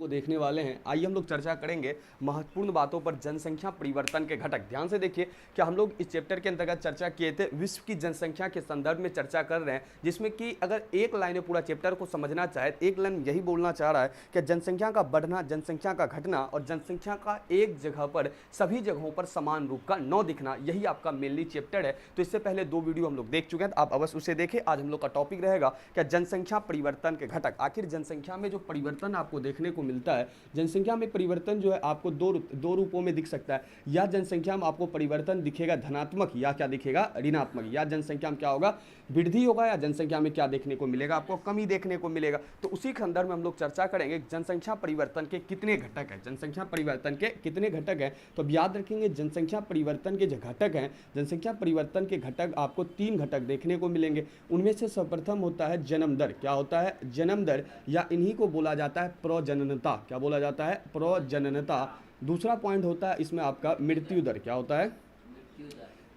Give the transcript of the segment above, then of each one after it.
को देखने वाले हैं। आइए हम लोग चर्चा करेंगे महत्वपूर्ण बातों पर जनसंख्या परिवर्तन के घटक। ध्यान से देखिए कि हम लोग इस चैप्टर के अंतर्गत चर्चा किए थे, विश्व की जनसंख्या के संदर्भ में चर्चा कर रहे हैं, जिसमें कि अगर एक लाइन में पूरा चैप्टर को समझना चाहे एक लाइन यही बोलना चाह रहा है कि जनसंख्या का बढ़ना, जनसंख्या का घटना और जनसंख्या का एक जगह पर सभी जगहों पर समान रूप का न दिखना, यही आपका मेनली चैप्टर है। तो इससे पहले 2 वीडियो हम लोग देख चुके हैं, आप अवश्य उसे देखें। आज हम लोग का टॉपिक रहेगा कि जनसंख्या परिवर्तन के घटक। आखिर जनसंख्या में जो परिवर्तन आपको देखने को मिलता है, जनसंख्या में परिवर्तन जो है आपको दो रूपों में दिख सकता है। या जनसंख्या में आपको परिवर्तन दिखेगा धनात्मक, या क्या दिखेगा ऋणात्मक। या जनसंख्या में क्या होगा, वृद्धि होगा, या जनसंख्या में क्या देखने को मिलेगा, आपको कमी देखने को मिलेगा। तो उसी संदर्भ में हम लोग चर्चा करेंगे जनसंख्या परिवर्तन के कितने घटक हैं, जनसंख्या परिवर्तन के कितने घटक हैं। तो अब याद रखेंगे जनसंख्या परिवर्तन के जो घटक हैं, जनसंख्या परिवर्तन के घटक आपको 3 घटक देखने को मिलेंगे। उनमें से सर्वप्रथम होता है जन्म दर। क्या होता है, जन्म दर, या इन्हीं को बोला जाता है प्रजननता। क्या बोला जाता है, प्रजननता। दूसरा पॉइंट होता है इसमें आपका मृत्यु दर। क्या होता है,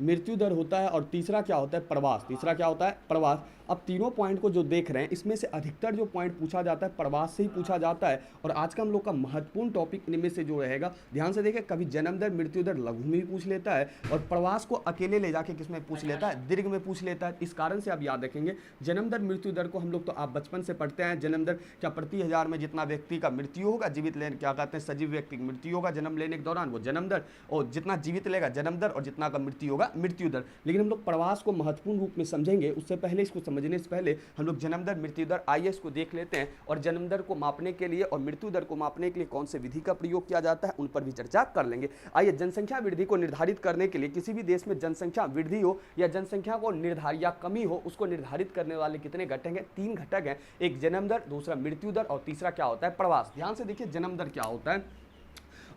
मृत्यु दर होता है। और तीसरा क्या होता है, प्रवास। तीसरा क्या होता है, प्रवास। अब तीनों पॉइंट को जो देख रहे हैं, इसमें से अधिकतर जो पॉइंट पूछा जाता है प्रवास से ही पूछा जाता है। और आज का हम लोग का महत्वपूर्ण टॉपिक इनमें से जो रहेगा, ध्यान से देखिए, कभी जन्म दर मृत्यु दर लघु में भी पूछ लेता है और प्रवास को अकेले ले जाके किस में पूछ लेता है, दीर्घ में पूछ लेता है। इस कारण से आप याद रखेंगे जन्म दर मृत्यु दर को हम लोग, तो आप बचपन से पढ़ते हैं, जन्म दर क्या प्रति 1000 में जितना व्यक्ति का मृत्यु होगा, जीवित लेने क्या कहते हैं, सजीव व्यक्ति की मृत्यु होगा जन्म लेने के दौरान, वो जन्म दर, और जितना जीवित लेगा जन्म दर, और जितना का मृत्यु होगा मृत्यु दर। लेकिन हम लोग प्रवास को महत्वपूर्ण रूप में समझेंगे, उससे पहले, इसको समझने से पहले हम लोग जन्म दर मृत्यु दर आईएस को देख लेते हैं। और जन्म दर को मापने के लिए और मृत्यु दर को मापने के लिए कौन से विधि का प्रयोग किया जाता है, उन पर भी चर्चा कर लेंगे। आइए, जनसंख्या वृद्धि को निर्धारित करने के लिए, किसी भी देश में जनसंख्या वृद्धि हो या जनसंख्या को निर्धारित या कमी हो, उसको निर्धारित करने वाले कितने घटक हैं, 3 घटक हैं। एक जन्म दर, दूसरा मृत्यु दर, और तीसरा क्या होता है, प्रवास। ध्यान से देखिए जन्म दर क्या होता है,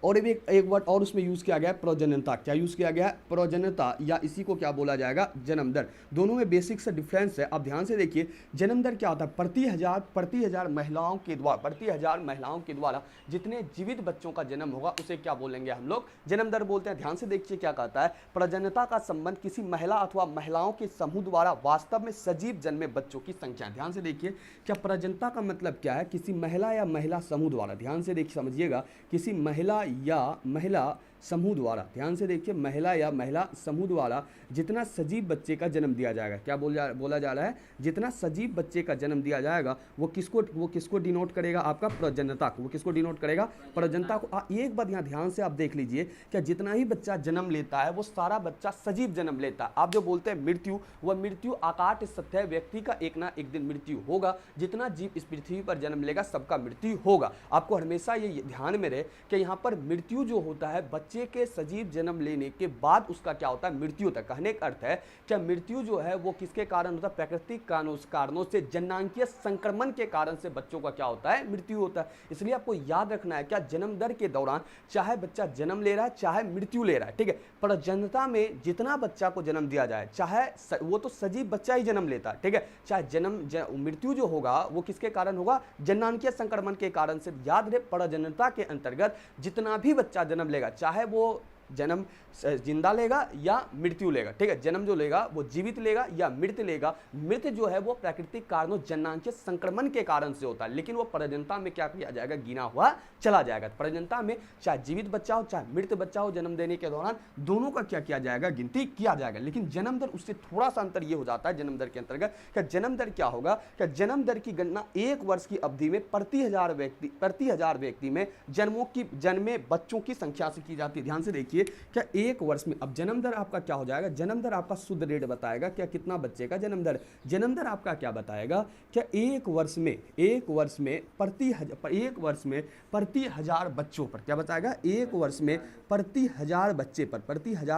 और भी एक वर्ड और उसमें यूज किया गया है, प्रजननता। क्या यूज किया गया है, प्रजननता, या इसी को क्या बोला जाएगा, जन्म दर। दोनों में बेसिक से डिफरेंस है। अब ध्यान से देखिए जन्म दर क्या होता है, प्रति हजार महिलाओं के द्वारा जितने जीवित बच्चों का जन्म होगा उसे क्या बोलेंगे हम लोग, जन्म दर बोलते हैं। ध्यान से देखिए क्या कहता है, प्रजननता का संबंध किसी महिला अथवा महिलाओं के समूह द्वारा वास्तव में सजीव जन्मे बच्चों की संख्या। ध्यान से देखिए क्या प्रजननता का मतलब क्या है, किसी महिला या महिला समूह द्वारा, ध्यान से देखिए समझिएगा, किसी महिला या महिला समूह द्वारा, ध्यान से देखिए, महिला या महिला समूह द्वारा जितना सजीव बच्चे का जन्म दिया जाएगा। क्या बोला जा रहा है, जितना सजीव बच्चे का जन्म दिया जाएगा वो किसको डिनोट करेगा, आपका प्रजननता को। वो किसको डिनोट करेगा, प्रजननता को। एक बात यहाँ ध्यान से आप देख लीजिए कि जितना ही बच्चा जन्म लेता है वो सारा बच्चा सजीव जन्म लेता है। आप जो बोलते हैं मृत्यु, वह मृत्यु आकाट सत्य है, व्यक्ति का एक ना एक दिन मृत्यु होगा। जितना जीव इस पृथ्वी पर जन्म लेगा सबका मृत्यु होगा। आपको हमेशा ये ध्यान में रहे कि यहाँ पर मृत्यु जो होता है, बच्चे के सजीव जन्म लेने के बाद उसका क्या होता है, मृत्यु होता है। कहने का अर्थ है कि मृत्यु जो है वो किसके कारण होता है, प्राकृतिक कारणों से, जननांगीय संक्रमण के कारण से बच्चों का क्या होता है, मृत्यु होता है। इसलिए आपको याद रखना है क्या, जन्म दर के दौरान चाहे बच्चा जन्म ले रहा है चाहे मृत्यु ले रहा है, ठीक है, प्रजननता में जितना बच्चा को जन्म दिया जाए, चाहे वो तो सजीव बच्चा ही जन्म लेता है, ठीक है, चाहे मृत्यु जो होगा वो किसके कारण होगा, जननांगीय संक्रमण के कारण से। याद रहे प्रजननता के अंतर्गत जितना भी बच्चा जन्म लेगा, चाहे वो जन्म जिंदा लेगा या मृत्यु लेगा, ठीक है, जन्म जो लेगा वो जीवित लेगा या मृत लेगा। मृत जो है वो प्राकृतिक कारणों, जननांगीय संक्रमण के कारण से होता है, लेकिन वो प्रजननता में क्या किया जाएगा, गिना हुआ चला जाएगा। प्रजननता में चाहे जीवित बच्चा हो चाहे मृत बच्चा हो, जन्म देने के दौरान दोनों का क्या किया जाएगा, गिनती किया जाएगा। लेकिन जन्म दर उससे थोड़ा सा अंतर ये हो जाता है, जन्म दर के अंतर्गत क्या जन्म दर क्या होगा, क्या जन्म दर की गणना 1 वर्ष की अवधि में प्रति हजार व्यक्ति में जन्मे बच्चों की संख्या से की जाती है। ध्यान से देखिए क्या 1 वर्ष में, अब जन्म दर आपका क्या हो जाएगा, जन्म दर आपका शुद्ध रेट बताएगा क्या कितना बच्चे का जन्म दर आपका क्या बताएगा, क्या 1 वर्ष में प्रति हजार बच्चों पर क्या बताएगा, 1 वर्ष में प्रति हजार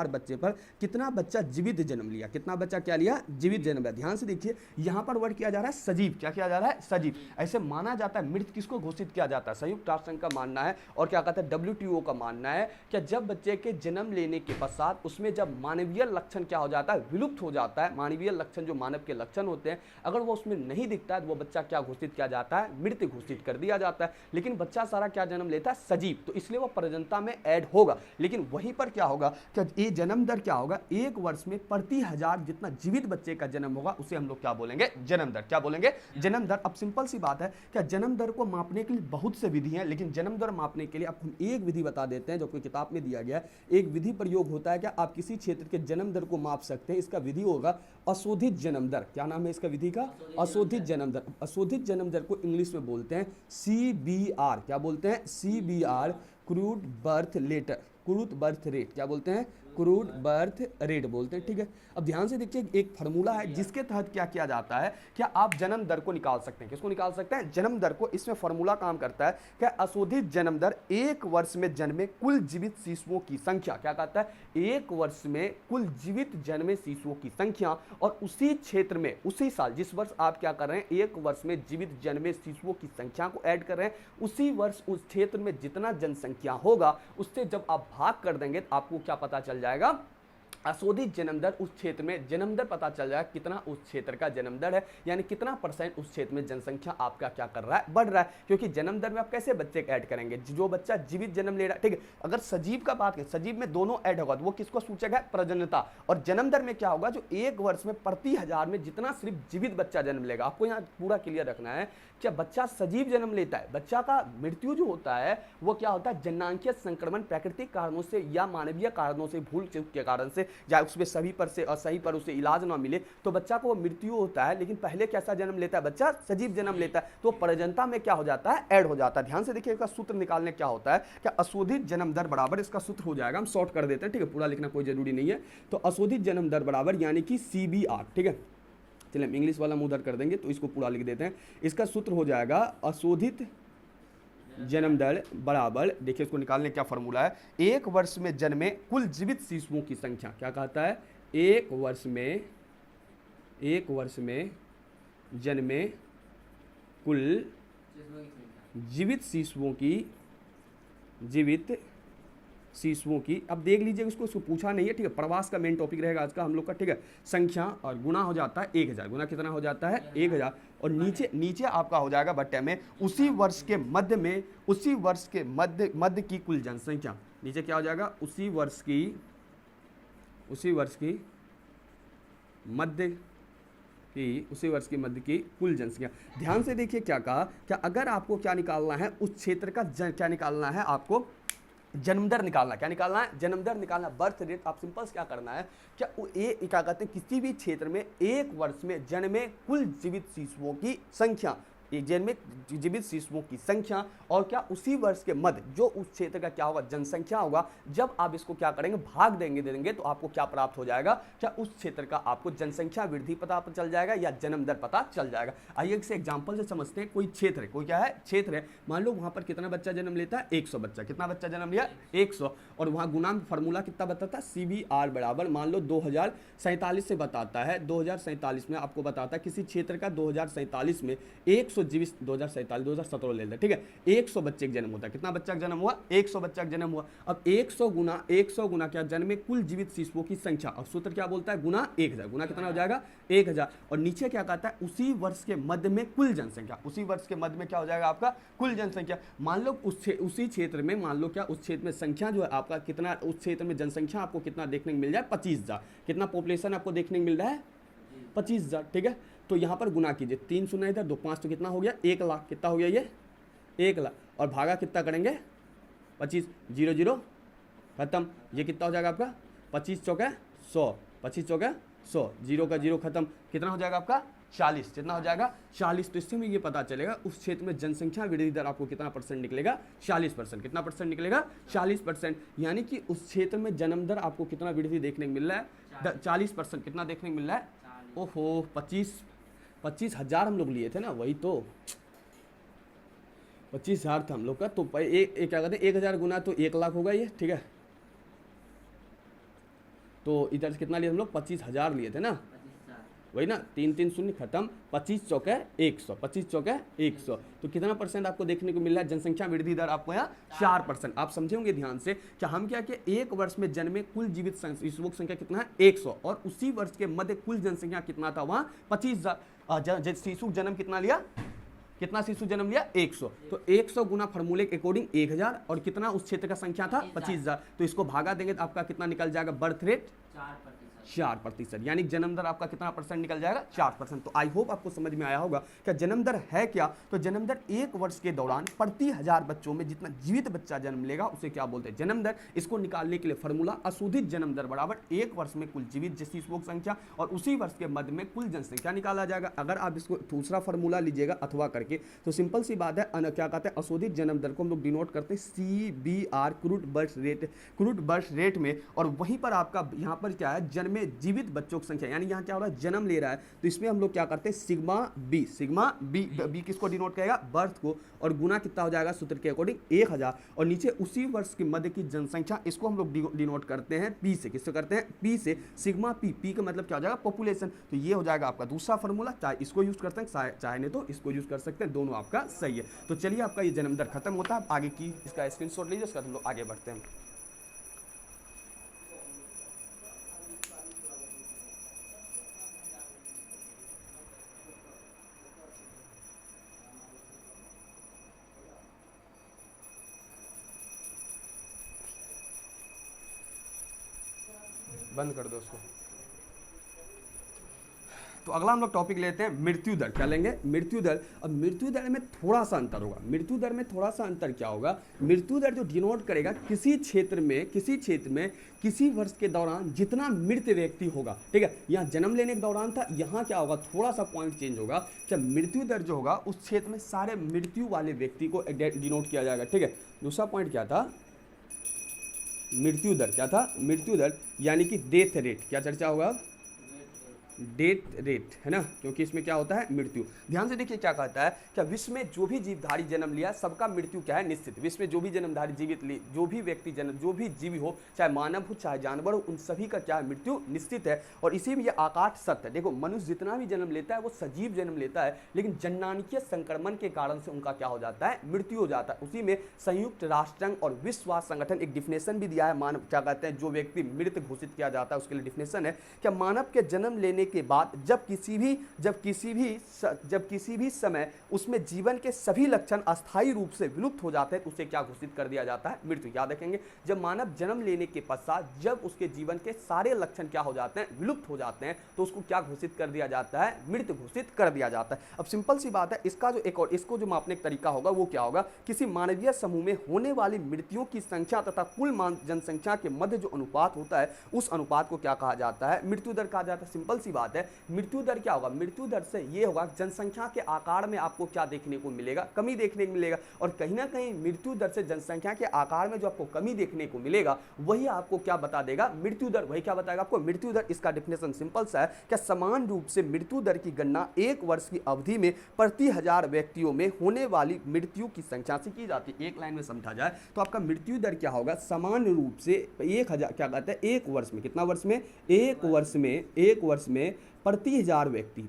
बच्चे पर कितना बच्चा जीवित जन्म लिया, कितना बच्चा क्या लिया, जीवित जन्म लिया। ध्यान से देखिए यहाँ पर वर्ड किया जा रहा है सजीव। क्या किया जा रहा है, सजीव। ऐसे माना जाता है, मृत किसको घोषित किया जाता है, संयुक्त राष्ट्र संघ का मानना है और क्या कहता है WTO का मानना है कि जब बच्चे के के जन्म लेने के पश्चात उसमें जब मानवीय लक्षण क्या हो जाता है, विलुप्त हो जाता है, मानवीय लक्षण जो मानव के लक्षण होते हैं अगर वो उसमें नहीं दिखता है तो वो बच्चा क्या घोषित किया जाता है, मृत घोषित कर दिया जाता है। लेकिन बच्चा सारा क्या जन्म लेता है, सजीव, तो इसलिए वो प्रजनता में ऐड होगा। लेकिन वहीं पर क्या होगा, क्या ये जन्म दर क्या होगा, 1 वर्ष में प्रति 1000 जितना जीवित बच्चे का जन्म होगा उसे हम लोग क्या बोलेंगे, जन्म दर। क्या बोलेंगे, जन्म दर। अब सिंपल सी बात है, क्या जन्म दर को मापने के लिए बहुत से विधि हैं, लेकिन जन्म दर मापने के लिए अब हम एक विधि बता देते हैं जो कोई किताब में दिया गया है। एक विधि प्रयोग होता है, क्या आप किसी क्षेत्र के जन्म दर को माप सकते हैं। इसका विधि होगा अशोधित जन्म दर। क्या नाम है इसका विधि का, अशोधित जन्म दर। अशोधित जन्म दर को इंग्लिश में बोलते हैं CBR। क्या बोलते हैं, CBR, crude birth letter, crude birth rate. क्या बोलते हैं, क्रूड बर्थ रेट बोलते हैं। ठीक है, अब ध्यान से देखिए, एक फार्मूला है जिसके तहत क्या किया जाता है, क्या आप जन्म दर को निकाल सकते हैं। किसको निकाल सकते हैं, जन्म दर को। इसमें फार्मूला काम करता है, क्या अशोधित जन्म दर 1 वर्ष में जन्मे कुल जीवित शिशुओं की संख्या। क्या कहता है, 1 वर्ष में कुल जीवित जन्मे शिशुओं की संख्या, और उसी क्षेत्र में उसी साल जिस वर्ष आप क्या कर रहे हैं, 1 वर्ष में जीवित जन्मे शिशुओं की संख्या को ऐड कर रहे हैं, उसी वर्ष उस क्षेत्र में जितना जनसंख्या होगा उससे जब आप भाग कर देंगे तो आपको क्या पता चल जाएगा, अशोधित जन्म दर। उस क्षेत्र में जन्म दर पता चल जाएगा कितना उस क्षेत्र का जन्म दर है, यानी कितना % उस क्षेत्र में जनसंख्या आपका क्या कर रहा है, बढ़ रहा है। क्योंकि जन्म दर में आप कैसे बच्चे ऐड करेंगे, जो बच्चा जीवित जन्म ले रहा है। ठीक है, अगर सजीव का बात करें, सजीव में दोनों ऐड होगा तो वो किसको सूचक है, प्रजनता। और जन्म दर में क्या होगा, जो 1 वर्ष में प्रति 1000 में जितना सिर्फ जीवित बच्चा जन्म लेगा। आपको यहाँ पूरा क्लियर रखना है, क्या बच्चा सजीव जन्म लेता है, बच्चा का मृत्यु जो होता है वो क्या होता है, जननांकीय संक्रमण प्राकृतिक कारणों से या मानवीय कारणों से, भूल चूक के कारण से, या उसमें सभी पर से सही पर उसे इलाज ना मिले तो बच्चा को वो मृत्यु होता है। लेकिन पहले कैसा जन्म लेता है, बच्चा सजीव जन्म लेता है, तो प्रजनता में क्या हो जाता है, ऐड हो जाता है। ध्यान से देखिए, इसका सूत्र निकालने क्या होता है, क्या अशोधित जन्म दर बराबर, इसका सूत्र हो जाएगा, हम शॉर्ट कर देते हैं। ठीक है, पूरा लिखना कोई जरूरी नहीं है। तो अशोधित जन्म दर बराबर यानी कि CBR। ठीक है, चलिए हम इंग्लिश वाला मुंह उधर कर देंगे तो इसको पूरा लिख देते हैं। इसका सूत्र हो जाएगा अशोधित जन्म दर बराबर, देखिए इसको निकालने क्या फॉर्मूला है, 1 वर्ष में जन्मे कुल जीवित शिशुओं की संख्या। क्या कहता है, 1 वर्ष में जन्मे कुल जीवित शिशुओं की। अब देख लीजिए, उसको पूछा नहीं है। ठीक है, प्रवास का मेन टॉपिक रहेगा आज का हम लोग का। ठीक है, संख्या और गुना हो जाता है 1000, गुना कितना हो जाता है 1000, और नीचे आपका हो जाएगा बट्टे में उसी वर्ष के मध्य की कुल जनसंख्या। नीचे क्या हो जाएगा, उसी वर्ष की मध्य की कुल जनसंख्या। ध्यान से देखिए क्या कहा, क्या अगर आपको क्या निकालना है, उस क्षेत्र का क्या निकालना है, आपको जन्म दर निकालना। क्या निकालना है, जन्म दर निकालना, बर्थ रेट। आप सिंपल क्या करना है, क्या क्या कहते हैं, किसी भी क्षेत्र में 1 वर्ष में जन्मे कुल जीवित शिशुओं की संख्या, जन्मे जीवित शिशुओं की संख्या, और क्या उसी वर्ष के मध्य जो उस क्षेत्र का क्या होगा, जनसंख्या होगा, जब आप इसको क्या करेंगे, भाग देंगे तो आपको क्या प्राप्त हो जाएगा, क्या उस क्षेत्र का आपको जनसंख्या वृद्धि पता चल जाएगा या जन्म दर पता चल जाएगा। आइए एक से एग्जांपल से समझते हैं। कोई क्षेत्र है, कोई क्या है, क्षेत्र है, मान लो वहां पर कितना बच्चा जन्म लेता है, 100 बच्चा। कितना बच्चा जन्म लिया, 100, और वहां गुणांक फार्मूला कितना बताता है, CBR बराबर मान लो 2047 से बताता है। 2047 में आपको बताता है किसी क्षेत्र का 2047 में 2017 ले लेते हैं। ठीक है, 100 बच्चे का जन्म होता है। कितना बच्चा का जन्म हुआ, 100 बच्चा का जन्म हुआ। अब 100 गुना क्या, जन्म में कुल जीवित शिशुओं की संख्या, और सूत्र क्या बोलता है, गुना 1000। गुना कितना हो जाएगा, 1000, और नीचे क्या कहता है, उसी वर्ष के मध्य में कुल जनसंख्या। उसी वर्ष के मध्य में क्या हो जाएगा आपका, कुल जनसंख्या। मान लो उसी क्षेत्र में, मान लो क्या उस क्षेत्र में संख्या जो है आपका कितना, उस क्षेत्र में जनसंख्या आपको कितना देखने को मिल जाए, 25,000। कितना पॉपुलेशन आपको देखने को मिल रहा है, 25,000। ठीक है, तो यहाँ पर गुना कीजिए, 3 शून्य इधर, 2 5, तो कितना हो गया, 1 लाख। कितना हो गया ये, 1 लाख, और भागा कितना करेंगे, 25, 0 0 खत्म। ये कितना हो जाएगा आपका, 25 चौके 100, 25 चौके 100, 0 का 0 खत्म। कितना हो जाएगा आपका, 40। कितना हो जाएगा, 40। तो इससे में ये पता चलेगा उस क्षेत्र में जनसंख्या वृद्धि दर आपको कितना % निकलेगा, 40%। कितना % निकलेगा, 40%। यानी कि उस क्षेत्र में जन्म दर आपको कितना वृद्धि देखने को मिल रहा है, 40%। कितना देखने को मिल रहा है, ओहो 25,000 हम लोग लिए थे ना, वही तो 25,000 था हम लोग का। तो क्या कहते हैं, 1000 गुना तो 1 लाख होगा ये। ठीक है, तो इधर से कितना लिए हम लोग, 25,000 लिए थे ना, वही ना, 3 3 शून्य खत्म, 25 चौके 100, 25 चौके 100, तो कितना परसेंट आपको देखने को मिल रहा है? जनसंख्या वृद्धि दर आपको यहाँ 4%। आप समझे होंगे ध्यान से कि हम क्या कि एक वर्ष में जन्मे कुल जीवित शिशुओं की संख्या कितना है? 100, और उसी वर्ष के मध्य कुल जनसंख्या कितना था वहाँ? 25,000। शिशु जन्म कितना लिया? कितना शिशु जन्म लिया? 100। तो 100 गुना फॉर्मूले के अकॉर्डिंग 1000, और कितना उस क्षेत्र का संख्या था? 25,000। तो इसको भागा देंगे तो आपका कितना निकल जाएगा? बर्थ रेट 4%, यानी जन्म दर आपका कितना परसेंट निकल जाएगा? 4%। तो आई होप आपको समझ में आया होगा क्या जन्म दर है क्या। तो जन्म दर एक वर्ष के दौरान प्रति 1000 बच्चों में जितना जीवित बच्चा जन्म लेगा उसे क्या बोलते हैं? जन्म दर। इसको निकालने के लिए फॉर्मूला अशोधित जन्म दर बराबर एक वर्ष में कुल जीवित शिशुओं की संख्या और उसी वर्ष के मध्य में कुल जनसंख्या निकाला जाएगा। अगर आप इसको दूसरा फॉर्मूला लीजिएगा अथवा करके, तो सिंपल सी बात है, क्या कहते हैं, अशोधित जन्म दर को हम लोग डिनोट करते हैं CBR, क्रूड बर्थ रेट में, और वहीं पर आपका यहाँ पर क्या है? जन्मे जीवित बच्चों की संख्या, यानी यहाँ क्या हो रहा है? जन्म ले रहा है, तो इसमें हम लोग क्या करते हैं? सिग्मा बी किसको डिनोट करेगा? बर्थ को, और गुना कितना हो जाएगा सूत्र के अकॉर्डिंग? 1000, और नीचे उसी वर्ष के मध्य की जनसंख्या, इसको हम लोग डिनोट करते हैं पी से। किससे करते हैं? पी से। सिग्मा पी का मतलब क्या हो जाएगा? पॉपुलेशन। तो ये हो जाएगा आपका दूसरा फॉर्मूला। चाहे इसको यूज करते हैं, चाहे नहीं तो इसको यूज कर सकते हैं, दोनों आपका सही है। तो चलिए आपका ये जन्म दर खत्म होता है। आगे की इसका स्क्रीनशॉट लीजिए, उसका हम लोग आगे बढ़ते हैं। बंद कर दो उसको। तो अगला हम लोग टॉपिक लेते हैं मृत्यु दर। क्या लेंगे? मृत्यु दर। अब मृत्यु दर में थोड़ा सा अंतर होगा। मृत्यु दर में थोड़ा सा अंतर क्या होगा? मृत्यु दर जो डिनोट करेगा किसी क्षेत्र में किसी वर्ष के दौरान जितना मृत व्यक्ति होगा, ठीक है, यहाँ जन्म लेने के दौरान था, यहाँ क्या होगा? थोड़ा सा पॉइंट चेंज होगा। क्या मृत्यु दर जो होगा उस क्षेत्र में सारे मृत्यु वाले व्यक्ति को डिनोट किया जाएगा, ठीक है। दूसरा पॉइंट क्या था? मृत्यु दर क्या था? मृत्यु दर यानी कि डेथ रेट। क्या चर्चा होगा? डेथ रेट, है ना, क्योंकि इसमें क्या होता है? मृत्यु। ध्यान से देखिए क्या कहता है, क्या विश्व में जो भी जीवधारी जन्म लिया सबका मृत्यु क्या है? निश्चित। विश्व में जो भी जन्मधारी जीवित ली, जो भी व्यक्ति जो भी जीवी हो, चाहे मानव हो चाहे जानवर हो, उन सभी का क्या है? मृत्यु निश्चित है। और इसी में यह आकाश सत्य है। देखो, मनुष्य जितना भी जन्म लेता है वो सजीव जन्म लेता है, लेकिन जननांगीय संक्रमण के कारण से उनका क्या हो जाता है? मृत्यु हो जाता है। उसी में संयुक्त राष्ट्र संघ और विश्व स्वास्थ्य संगठन एक डिफिनेशन भी दिया है। मानव क्या कहते हैं? जो व्यक्ति मृत घोषित किया जाता है उसके लिए डिफिनेशन है, क्या मानव के जन्म लेने के बाद जब किसी भी समय उसमें जीवन के सभी लक्षण अस्थायी रूप से विलुप्त हो जाते हैं तो उसे क्या घोषित कर दिया जाता है? मृत्यु। याद रखेंगे, जब मानव जन्म लेने के पश्चात जब उसके जीवन के सारे लक्षण क्या हो जाते हैं? विलुप्त हो जाते हैं, तो उसको क्या घोषित कर दिया जाता है? मृत घोषित कर दिया जाता है। अब सिंपल सी बात है, इसका जो एक और इसको जो मापने का तरीका होगा वो क्या होगा? किसी मानवीय समूह में होने वाली मृत्युओं की संख्या तथा कुल जनसंख्या के मध्य जो अनुपात होता है उस अनुपात को क्या कहा जाता है? मृत्यु दर कहा जाता है। सिंपल सी बात है। मृत्यु दर क्या होगा? मृत्यु दर से ये होगा जनसंख्या के आकार में आपको क्या देखने को मिलेगा? कमी देखने को मिलेगा। और कहीं ना कहीं मृत्यु दर से जनसंख्या के आकार में जो आपको कमी देखने को मिलेगा वही आपको क्या बता देगा? मृत्यु दर। वही क्या बताएगा आपको? मृत्यु दर। इसका डेफिनेशन सिंपल सा है, क्या समान रूप से मृत्यु दर की गणना एक वर्ष की अवधि में प्रति 1000 व्यक्तियों में होने वाली मृत्यु की संख्या से की जाती है। एक लाइन में समझा जाए तो आपका मृत्यु दर क्या होगा? समान रूप से 1000 क्या कहते हैं? एक वर्ष में। कितना वर्ष में? एक वर्ष में प्रति 1000 व्यक्ति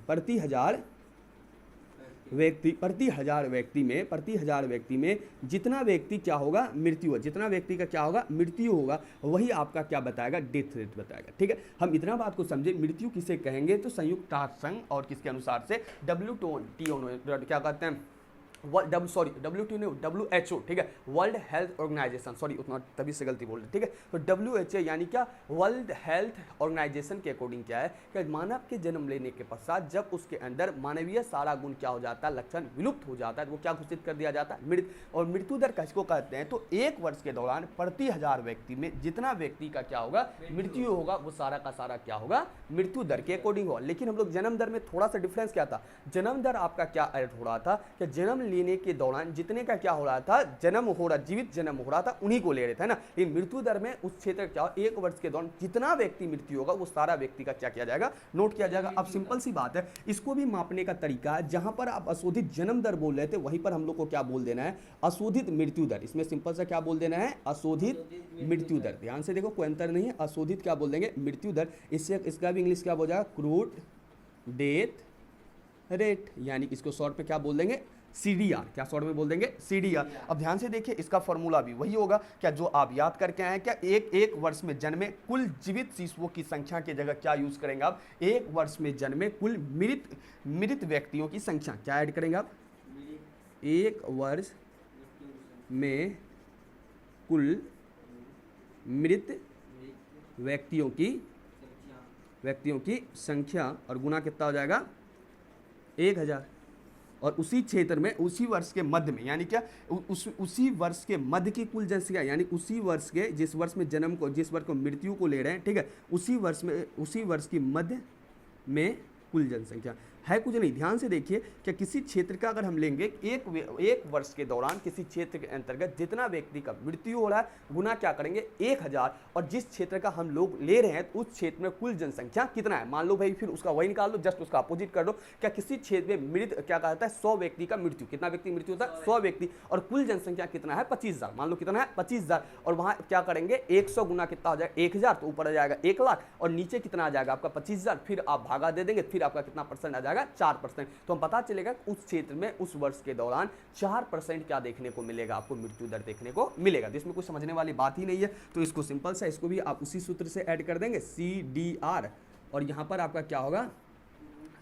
में जितना व्यक्ति क्या होगा? मृत्यु। जितना व्यक्ति का क्या होगा? मृत्यु होगा, वही आपका क्या बताएगा? डेथ रेट बताएगा। ठीक है, हम इतना बात को समझे। मृत्यु किसे कहेंगे? तो संयुक्त राष्ट्र संघ और किसके अनुसार से? WTO क्या कहते हैं? WHO, ठीक है, वर्ल्ड हेल्थ ऑर्गेनाइजेशन, सॉरी उतना तभी से गलती बोल रहे, ठीक है। तो WHO यानी क्या? वर्ल्ड हेल्थ ऑर्गेनाइजेशन के अकॉर्डिंग क्या है कि मानव के जन्म लेने के पश्चात जब उसके अंदर मानवीय सारा गुण क्या हो जाता है? लक्षण विलुप्त हो जाता है, तो वो क्या घोषित कर दिया जाता है? मृत। और मृत्यु दर किसको कहते हैं? तो एक वर्ष के दौरान प्रति 1000 व्यक्ति में जितना व्यक्ति का क्या होगा? मृत्यु होगा, वो सारा का सारा क्या होगा? मृत्यु दर के अकॉर्डिंग होगा। लेकिन हम लोग जन्म दर में थोड़ा सा डिफरेंस क्या था? जन्म दर आपका क्या ऐड हो रहा था कि जन्म लेने के दौरान जितने का क्या हो रहा था? जीवित जन्म हो रहा था, उन्हीं को ले रहे थे ना। लेकिन मृत्यु दर में उस क्षेत्र क्या हो? एक वर्ष के दौरान जितना व्यक्ति मृत्यु होगा वो सारा व्यक्ति का क्या किया जाएगा? नोट किया जाएगा। अब सिंपल सी बात है, इसको भी मापने का तरीका है। जहां पर आप अशोधित जन्म दर बोल रहे थे वहीं पर हम लोग को क्या बोल देना है? अशोधित मृत्यु दर। इसमें सिंपल सा क्या बोल देना है? अशोधित मृत्यु दर। ध्यान से देखो, कोई अंतर नहीं है। अशोधित क्या बोल देंगे? मृत्यु दर। इससे इसका भी इंग्लिश क्या हो जाएगा? क्रूड डेथ रेट, यानी इसको शॉर्ट में क्या बोल देंगे, CDR। क्या शॉर्ट में बोल देंगे, CDR। अब ध्यान से देखिए, इसका फॉर्मूला भी वही होगा क्या जो आप याद करके आए हैं, क्या एक वर्ष में जन्मे कुल जीवित शिशुओं की संख्या की जगह क्या यूज करेंगे आप, एक वर्ष में जन्मे कुल मृत व्यक्तियों की संख्या, क्या ऐड करेंगे आप, एक वर्ष में कुल मृत व्यक्तियों की संख्या और गुना कितना हो जाएगा, 1000। और उसी क्षेत्र में उसी वर्ष के मध्य में, यानी क्या उसी वर्ष के मध्य की कुल जनसंख्या, यानी उसी वर्ष के जिस वर्ष में जन्म को, जिस वर्ष को मृत्यु को ले रहे हैं, ठीक है, उसी वर्ष की मध्य में कुल जनसंख्या है कुछ नहीं। ध्यान से देखिए, क्या किसी क्षेत्र का अगर हम लेंगे एक वर्ष के दौरान किसी क्षेत्र के अंतर्गत जितना व्यक्ति का मृत्यु हो रहा है गुना क्या करेंगे 1000, और जिस क्षेत्र का हम लोग ले रहे हैं उस क्षेत्र में कुल जनसंख्या कितना है, मान लो भाई, फिर उसका वही निकाल लो, जस्ट उसका अपोजिट कर दो। क्या किसी क्षेत्र में मृत क्या कहता है 100 व्यक्ति का मृत्यु, कितना व्यक्ति मृत्यु होता है 100 व्यक्ति, और कुल जनसंख्या कितना है 25,000, मान लो कितना है 25,000, और वहां क्या करेंगे 100 गुना कितना हो जाएगा 1000, तो ऊपर आ जाएगा 1 लाख, और नीचे कितना आ जाएगा आपका 25,000, फिर आप भागा दे देंगे, फिर आपका कितना परसेंट आ जाएगा 4%। तो हम पता चलेगा उस क्षेत्र में उस वर्ष के दौरान 4% क्या देखने को मिलेगा, आपको मृत्यु दर देखने को मिलेगा। तो इसमें कुछ समझने वाली बात ही नहीं है, तो इसको सिंपल सा, इसको भी आप उसी सूत्र से ऐड कर देंगे, CDR, और यहां पर आपका क्या होगा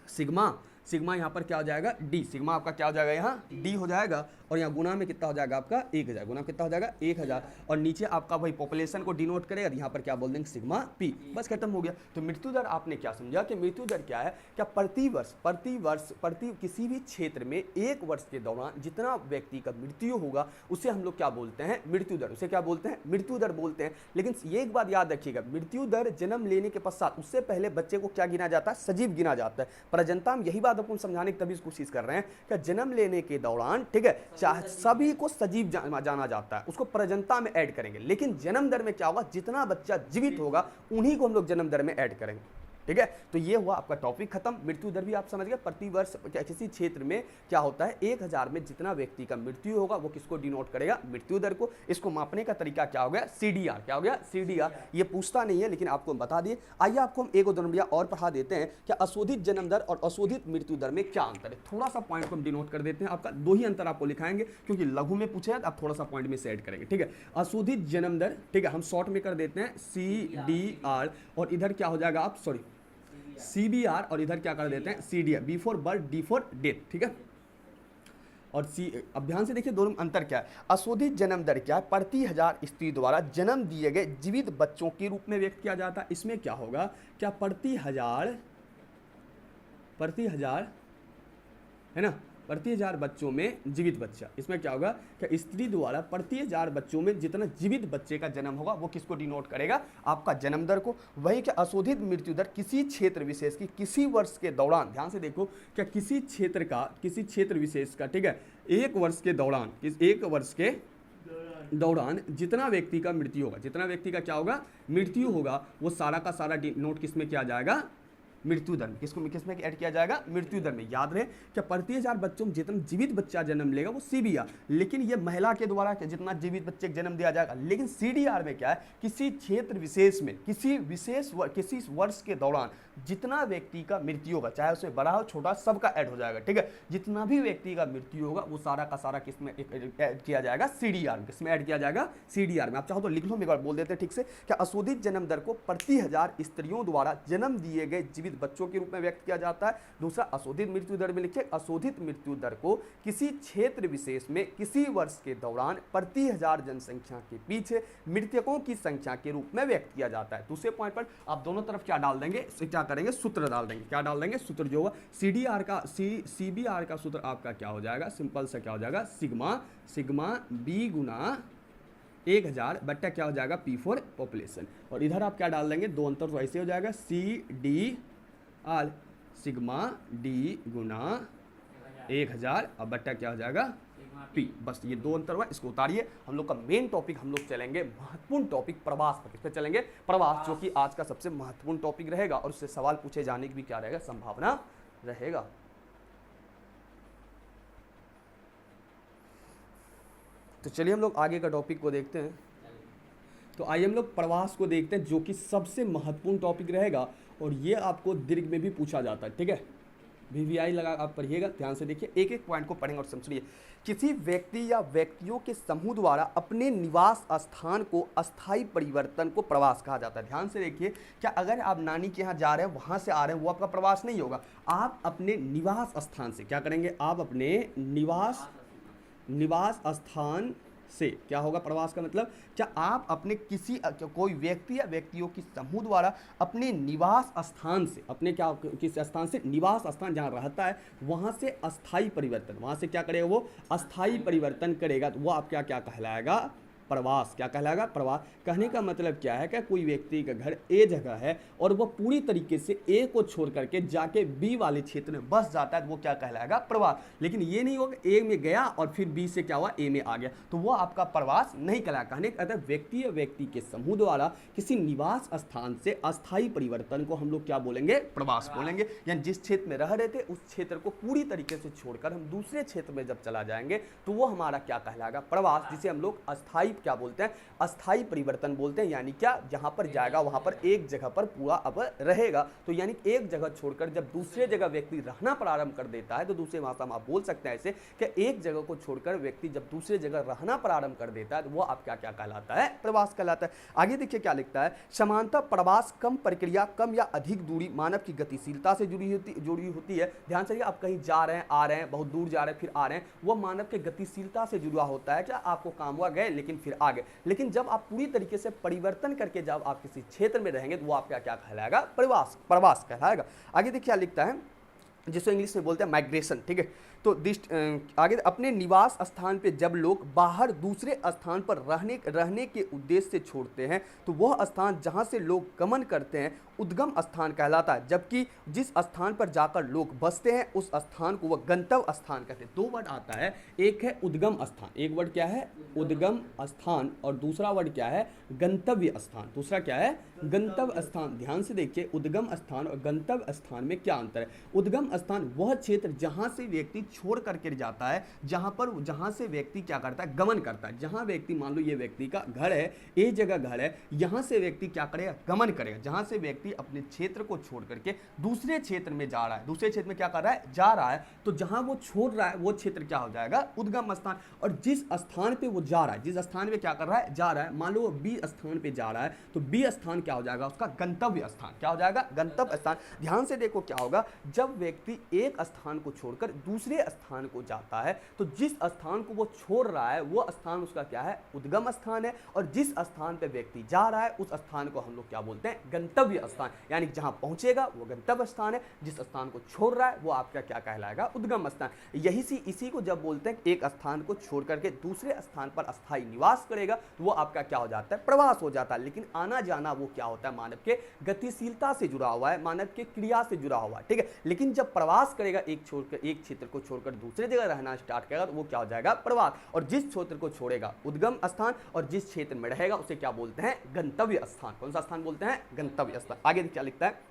सिग्मा यहाँ पर क्या हो जाएगा D, सिग्मा आपका क्या हो जाएगा यहाँ D हो जाएगा, और यहाँ गुना में कितना हो जाएगा आपका 1000, गुना कितना हो जाएगा 1000, और नीचे आपका वही पॉपुलेशन को डिनोट करेगा, यहाँ पर क्या बोल देंगे सिग्मा P, बस खत्म हो गया। तो मृत्यु दर आपने क्या समझा कि मृत्यु दर क्या है, क्या प्रति किसी भी क्षेत्र में एक वर्ष के दौरान जितना व्यक्ति का मृत्यु होगा उसे हम लोग क्या बोलते हैं मृत्यु दर, उसे क्या बोलते हैं मृत्यु दर बोलते हैं। लेकिन ये एक बात याद रखिएगा, मृत्यु दर जन्म लेने के पश्चात उससे पहले बच्चे को क्या गिना जाता है, सजीव गिना जाता है। प्रजनता में यही बात आपको समझाने की तभी कोशिश कर रहे हैं कि जन्म लेने के दौरान, ठीक है, चाहे सभी को सजीव जाना जाता है, उसको प्रजनता में ऐड करेंगे, लेकिन जन्म दर में क्या होगा, जितना बच्चा जीवित होगा उन्हीं को हम लोग जन्म दर में ऐड करेंगे, ठीक है। तो ये हुआ आपका टॉपिक खत्म। मृत्यु दर भी आप समझ गए, प्रति वर्ष किसी क्षेत्र में क्या होता है 1000 में जितना व्यक्ति का मृत्यु होगा वो किसको डिनोट करेगा, मृत्यु दर को। इसको मापने का तरीका क्या हो गया, CDR, क्या हो गया CDR। ये पूछता नहीं है लेकिन आपको बता दिए। आइए आपको हम एक उदाहरण और पढ़ा देते हैं कि अशोधित जन्म दर और अशोधित मृत्यु दर में क्या अंतर है। थोड़ा सा पॉइंट को हम डिनोट कर देते हैं, आपका 2 ही अंतर आपको लिखाएंगे क्योंकि लघु में पूछे आप थोड़ा सा पॉइंट में से ऐड करेंगे, ठीक है। अशोधित जन्म दर, ठीक है, हम शॉर्ट में कर देते हैं CDR, और इधर क्या हो जाएगा आप CBR, और इधर क्या कर देते हैं CDR, B for birth, D for death, ठीक है। और अब ध्यान से देखिए दोनों में अंतर क्या है। अशोधित जन्म दर क्या है, प्रति 1000 स्त्री द्वारा जन्म दिए गए जीवित बच्चों के रूप में व्यक्त किया जाता है। इसमें क्या होगा, क्या प्रति हजार है ना, प्रति 1000 बच्चों में जीवित बच्चा, इसमें क्या होगा कि स्त्री द्वारा प्रति 1000 बच्चों में जितना जीवित बच्चे का जन्म होगा वो किसको डिनोट करेगा, आपका जन्म दर को। वही क्या अशोधित मृत्यु दर किसी क्षेत्र विशेष की किसी वर्ष के दौरान, ध्यान से देखो, क्या किसी क्षेत्र विशेष का, ठीक है, एक वर्ष के दौरान जितना व्यक्ति का मृत्यु होगा, जितना व्यक्ति का क्या होगा मृत्यु होगा, वो सारा का सारा नोट किस में किया जाएगा, मृत्यु दर में। किसमें ऐड किया जाएगा, मृत्यु दर में। याद रहे कि प्रति 1000 बच्चों में जितना जीवित बच्चा जन्म लेगा वो CBR, लेकिन ये महिला के द्वारा जितना जीवित बच्चे जन्म दिया जाएगा। लेकिन CDR में क्या है, किसी क्षेत्र विशेष में किसी वर्ष के दौरान जितना व्यक्ति का मृत्यु होगा, चाहे उसमें बड़ा हो छोटा, सबका ऐड हो जाएगा, ठीक है। जितना भी व्यक्ति का मृत्यु होगा वो सारा का सारा किसमें ऐड किया जाएगा, CDR में। किसमें ऐड किया जाएगा, CDR में। आप चाहो तो लिख लो, एक बार बोल देते हैं ठीक से। क्या अशोधित जन्म दर को प्रति 1000 स्त्रियों द्वारा जन्म दिए गए जीवित बच्चों के रूप में व्यक्त किया जाता है। दूसरा अशोधित मृत्यु दर में लिखिए, अशोधित मृत्यु दर को किसी क्षेत्र विशेष में किसी वर्ष के दौरान प्रति 1000 जनसंख्या के पीछे मृतकों की संख्या के रूप में व्यक्त किया जाता है। दूसरे पॉइंट पर आप दोनों तरफ क्या डाल देंगे, क्या करेंगे, सूत्र डाल देंगे। क्या डाल देंगे, सूत्र जो होगा CBR का सूत्र आपका क्या हो जाएगा, सिंपल सा क्या हो जाएगा, सिग्मा B गुना 1000 बट्टा क्या हो जाएगा P फॉर पॉपुलेशन। और इधर आप क्या डाल देंगे, 2 अंतर तो ऐसे हो जाएगा, CDR सिग्मा D गुना 1000 और बट्टा क्या हो जाएगा P। बस ये 2 अंतर हुआ, इसको उतारिए। हम लोग का मेन टॉपिक हम लोग चलेंगे, महत्वपूर्ण टॉपिक प्रवास पर। किस पे चलेंगे, प्रवास, जो कि आज का सबसे महत्वपूर्ण टॉपिक रहेगा और उससे सवाल पूछे जाने की भी क्या रहेगा, संभावना रहेगा। तो चलिए हम लोग आगे का टॉपिक को देखते हैं। तो आइए हम लोग प्रवास को देखते हैं, जो कि सबसे महत्वपूर्ण टॉपिक रहेगा और ये आपको दीर्घ में भी पूछा जाता है। ठीक है, वीवीआई लगा आप पढ़िएगा, ध्यान से देखिए, एक एक पॉइंट को पढ़ेंगे और समझिए। किसी व्यक्ति या व्यक्तियों के समूह द्वारा अपने निवास स्थान को अस्थायी परिवर्तन को प्रवास कहा जाता है। ध्यान से देखिए, क्या अगर आप नानी के यहाँ जा रहे हैं, वहाँ से आ रहे हैं, वो आपका प्रवास नहीं होगा। आप अपने निवास स्थान से क्या करेंगे, आप अपने निवास स्थान से क्या होगा प्रवास का मतलब, क्या आप अपने कोई व्यक्ति या व्यक्तियों की समूह द्वारा अपने निवास स्थान से, अपने क्या किस स्थान से, निवास स्थान जहाँ रहता है वहाँ से अस्थायी परिवर्तन, वहाँ से क्या करेगा, वो अस्थायी परिवर्तन करेगा, तो वो आप क्या क्या कहलाएगा, प्रवास। क्या कहलाएगा, प्रवास। कहने का मतलब क्या है कि कोई व्यक्ति का घर ए जगह है और वह पूरी तरीके से ए को छोड़ करके जाके बी वाले क्षेत्र में बस जाता है, तो वो क्या कहलाएगा, प्रवास। लेकिन ये नहीं होगा ए में गया और फिर बी से क्या हुआ, ए में आ गया, तो वो आपका प्रवास नहीं कहलाएगा। कहने का मतलब व्यक्ति या व्यक्ति के समूह द्वारा किसी निवास स्थान से अस्थायी परिवर्तन को हम लोग क्या बोलेंगे, प्रवास बोलेंगे। यानी जिस क्षेत्र में रह रहे थे उस क्षेत्र को पूरी तरीके से छोड़कर हम दूसरे क्षेत्र में जब चला जाएंगे तो वो हमारा क्या कहलाएगा, प्रवास, जिसे हम लोग अस्थायी क्या बोलते हैं, अस्थायी परिवर्तन बोलते हैं। यानी क्या, जहां पर जाएगा वहां पर एक जगह पर पूरा अब रहेगा, तो यानी एक जगह छोड़कर जब दूसरे जगह व्यक्ति रहना प्रारंभ कर देता है, तो दूसरे भाषा में आप बोल सकते हैं ऐसे कि एक जगह को छोड़कर व्यक्ति जब दूसरे जगह रहना प्रारंभ कर देता है तो वो आप क्या क्या कहलाता है, प्रवास कहलाता है। आगे देखिए क्या लिखता है, समानता प्रवास कम प्रक्रिया, कम या अधिक दूरी मानव की गतिशीलता से जुड़ी होती है। ध्यान से, आप कहीं जा रहे हैं, आ रहे हैं, बहुत दूर जा रहे हैं, फिर आ रहे हैं, वो मानव के गतिशीलता से जुड़ा होता है। क्या आपको काम हुआ, गए लेकिन फिर आ गए। लेकिन जब आप पूरी तरीके से परिवर्तन करके जब आप किसी क्षेत्र में रहेंगे तो वो आपका क्या कहलाएगा, प्रवास कहलाएगा। आगे देखिए क्या लिखता है, जिसको इंग्लिश में बोलते हैं माइग्रेशन। ठीक है, तो आगे, अपने निवास स्थान पे जब लोग बाहर दूसरे स्थान पर रहने के उद्देश्य से छोड़ते हैं तो वह स्थान जहां से लोग गमन करते हैं उद्गम स्थान कहलाता है, जबकि जिस स्थान पर जाकर लोग बसते हैं उस स्थान को वह गंतव्य स्थान कहते हैं। दो वर्ड आता है, एक है उद्गम स्थान, एक वर्ड क्या है, उद्गम स्थान, और दूसरा वर्ड क्या है, गंतव्य स्थान। दूसरा क्या है, गंतव्य स्थान। ध्यान से देखिए, उद्गम स्थान और गंतव्य स्थान में क्या अंतर है। उद्गम स्थान वह क्षेत्र जहां से व्यक्ति छोड़ करके जाता है, जहां से व्यक्ति क्या करता है, गमन करता है। जहां व्यक्ति, मान लो ये व्यक्ति का घर है, ए जगह घर है, यहां से व्यक्ति क्या करेगा, गमन करेगा। जहां से व्यक्ति अपने क्षेत्र को छोड़ करके दूसरे क्षेत्र में जा रहा है, दूसरे क्षेत्र में क्या कर रहा है, जा रहा है, तो जहां वो छोड़ रहा है वो क्षेत्र क्या हो जाएगा, उद्गम स्थान। और जिस स्थान पे वो जा रहा है, जिस स्थान पे क्या कर रहा है, जा रहा है, मान लो वो बी स्थान पे जा रहा है, तो बी स्थान क्या हो जाएगा, उसका गंतव्य स्थान। क्या हो जाएगा, गंतव्य स्थान। ध्यान से देखो क्या होगा, जब व्यक्ति एक स्थान को छोड़कर दूसरे स्थान को जाता है तो जिस स्थान को वो छोड़ रहा है वो स्थान उसका क्या है, उद्गम स्थान है, और जिस स्थान पे व्यक्ति जा रहा है उस स्थान को हम लोग क्या बोलते हैं, गंतव्य स्थान। यानी जहां पहुंचेगा वो गंतव्य स्थान है, जिस स्थान को छोड़ रहा है वो आपका क्या कहलाएगा, उद्गम स्थान। इसी को जब बोलते हैं एक स्थान को छोड़ करके दूसरे स्थान पर अस्थायी निवास करेगा तो वो आपका क्या हो जाता है, प्रवास हो जाता है। लेकिन आना जाना वो क्या होता है, मानव के गतिशीलता से जुड़ा हुआ है, मानव के क्रिया से जुड़ा हुआ है। ठीक है, लेकिन जब प्रवास करेगा, एक क्षेत्र को छोड़कर दूसरे जगह रहना स्टार्ट करेगा तो वो क्या हो जाएगा, प्रवास। और जिस क्षेत्र को छोड़ेगा उद्गम स्थान, और जिस क्षेत्र में रहेगा उसे क्या बोलते हैं, गंतव्य स्थान। कौन सा स्थान बोलते हैं, गंतव्य स्थान। आगे क्या लिखता है,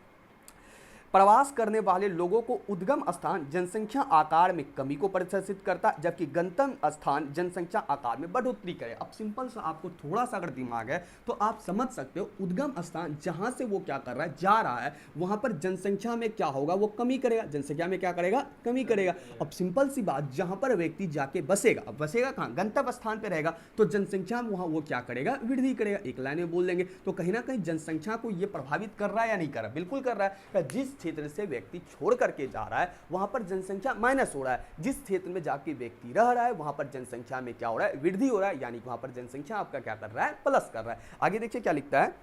प्रवास करने वाले लोगों को उद्गम स्थान जनसंख्या आकार में कमी को प्रदर्शित करता है, जबकि गंतव्य स्थान जनसंख्या आकार में बढ़ोतरी करे। अब सिंपल सा, आपको थोड़ा सा अगर दिमाग है तो आप समझ सकते हो, उद्गम स्थान जहां से वो क्या कर रहा है, जा रहा है, वहां पर जनसंख्या में क्या होगा, वो कमी करेगा। जनसंख्या में क्या करेगा, कमी करेगा। अब सिंपल सी बात, जहां पर व्यक्ति जाके बसेगा, अब बसेगा कहाँ, गंतव्य स्थान पर रहेगा, तो जनसंख्या में वहां वो क्या करेगा, वृद्धि करेगा। एक लाइन में बोल देंगे तो कहीं ना कहीं जनसंख्या को ये प्रभावित कर रहा है या नहीं कर रहा है, बिल्कुल कर रहा है। जिस क्षेत्र से व्यक्ति छोड़ करके जा रहा है वहां पर जनसंख्या माइनस हो रहा है, जिस क्षेत्र में जाके व्यक्ति रह रहा है वहां पर जनसंख्या में क्या हो रहा है, वृद्धि हो रहा है। यानी वहां पर जनसंख्या आपका क्या कर रहा है, प्लस कर रहा है। आगे देखिए क्या लिखता है,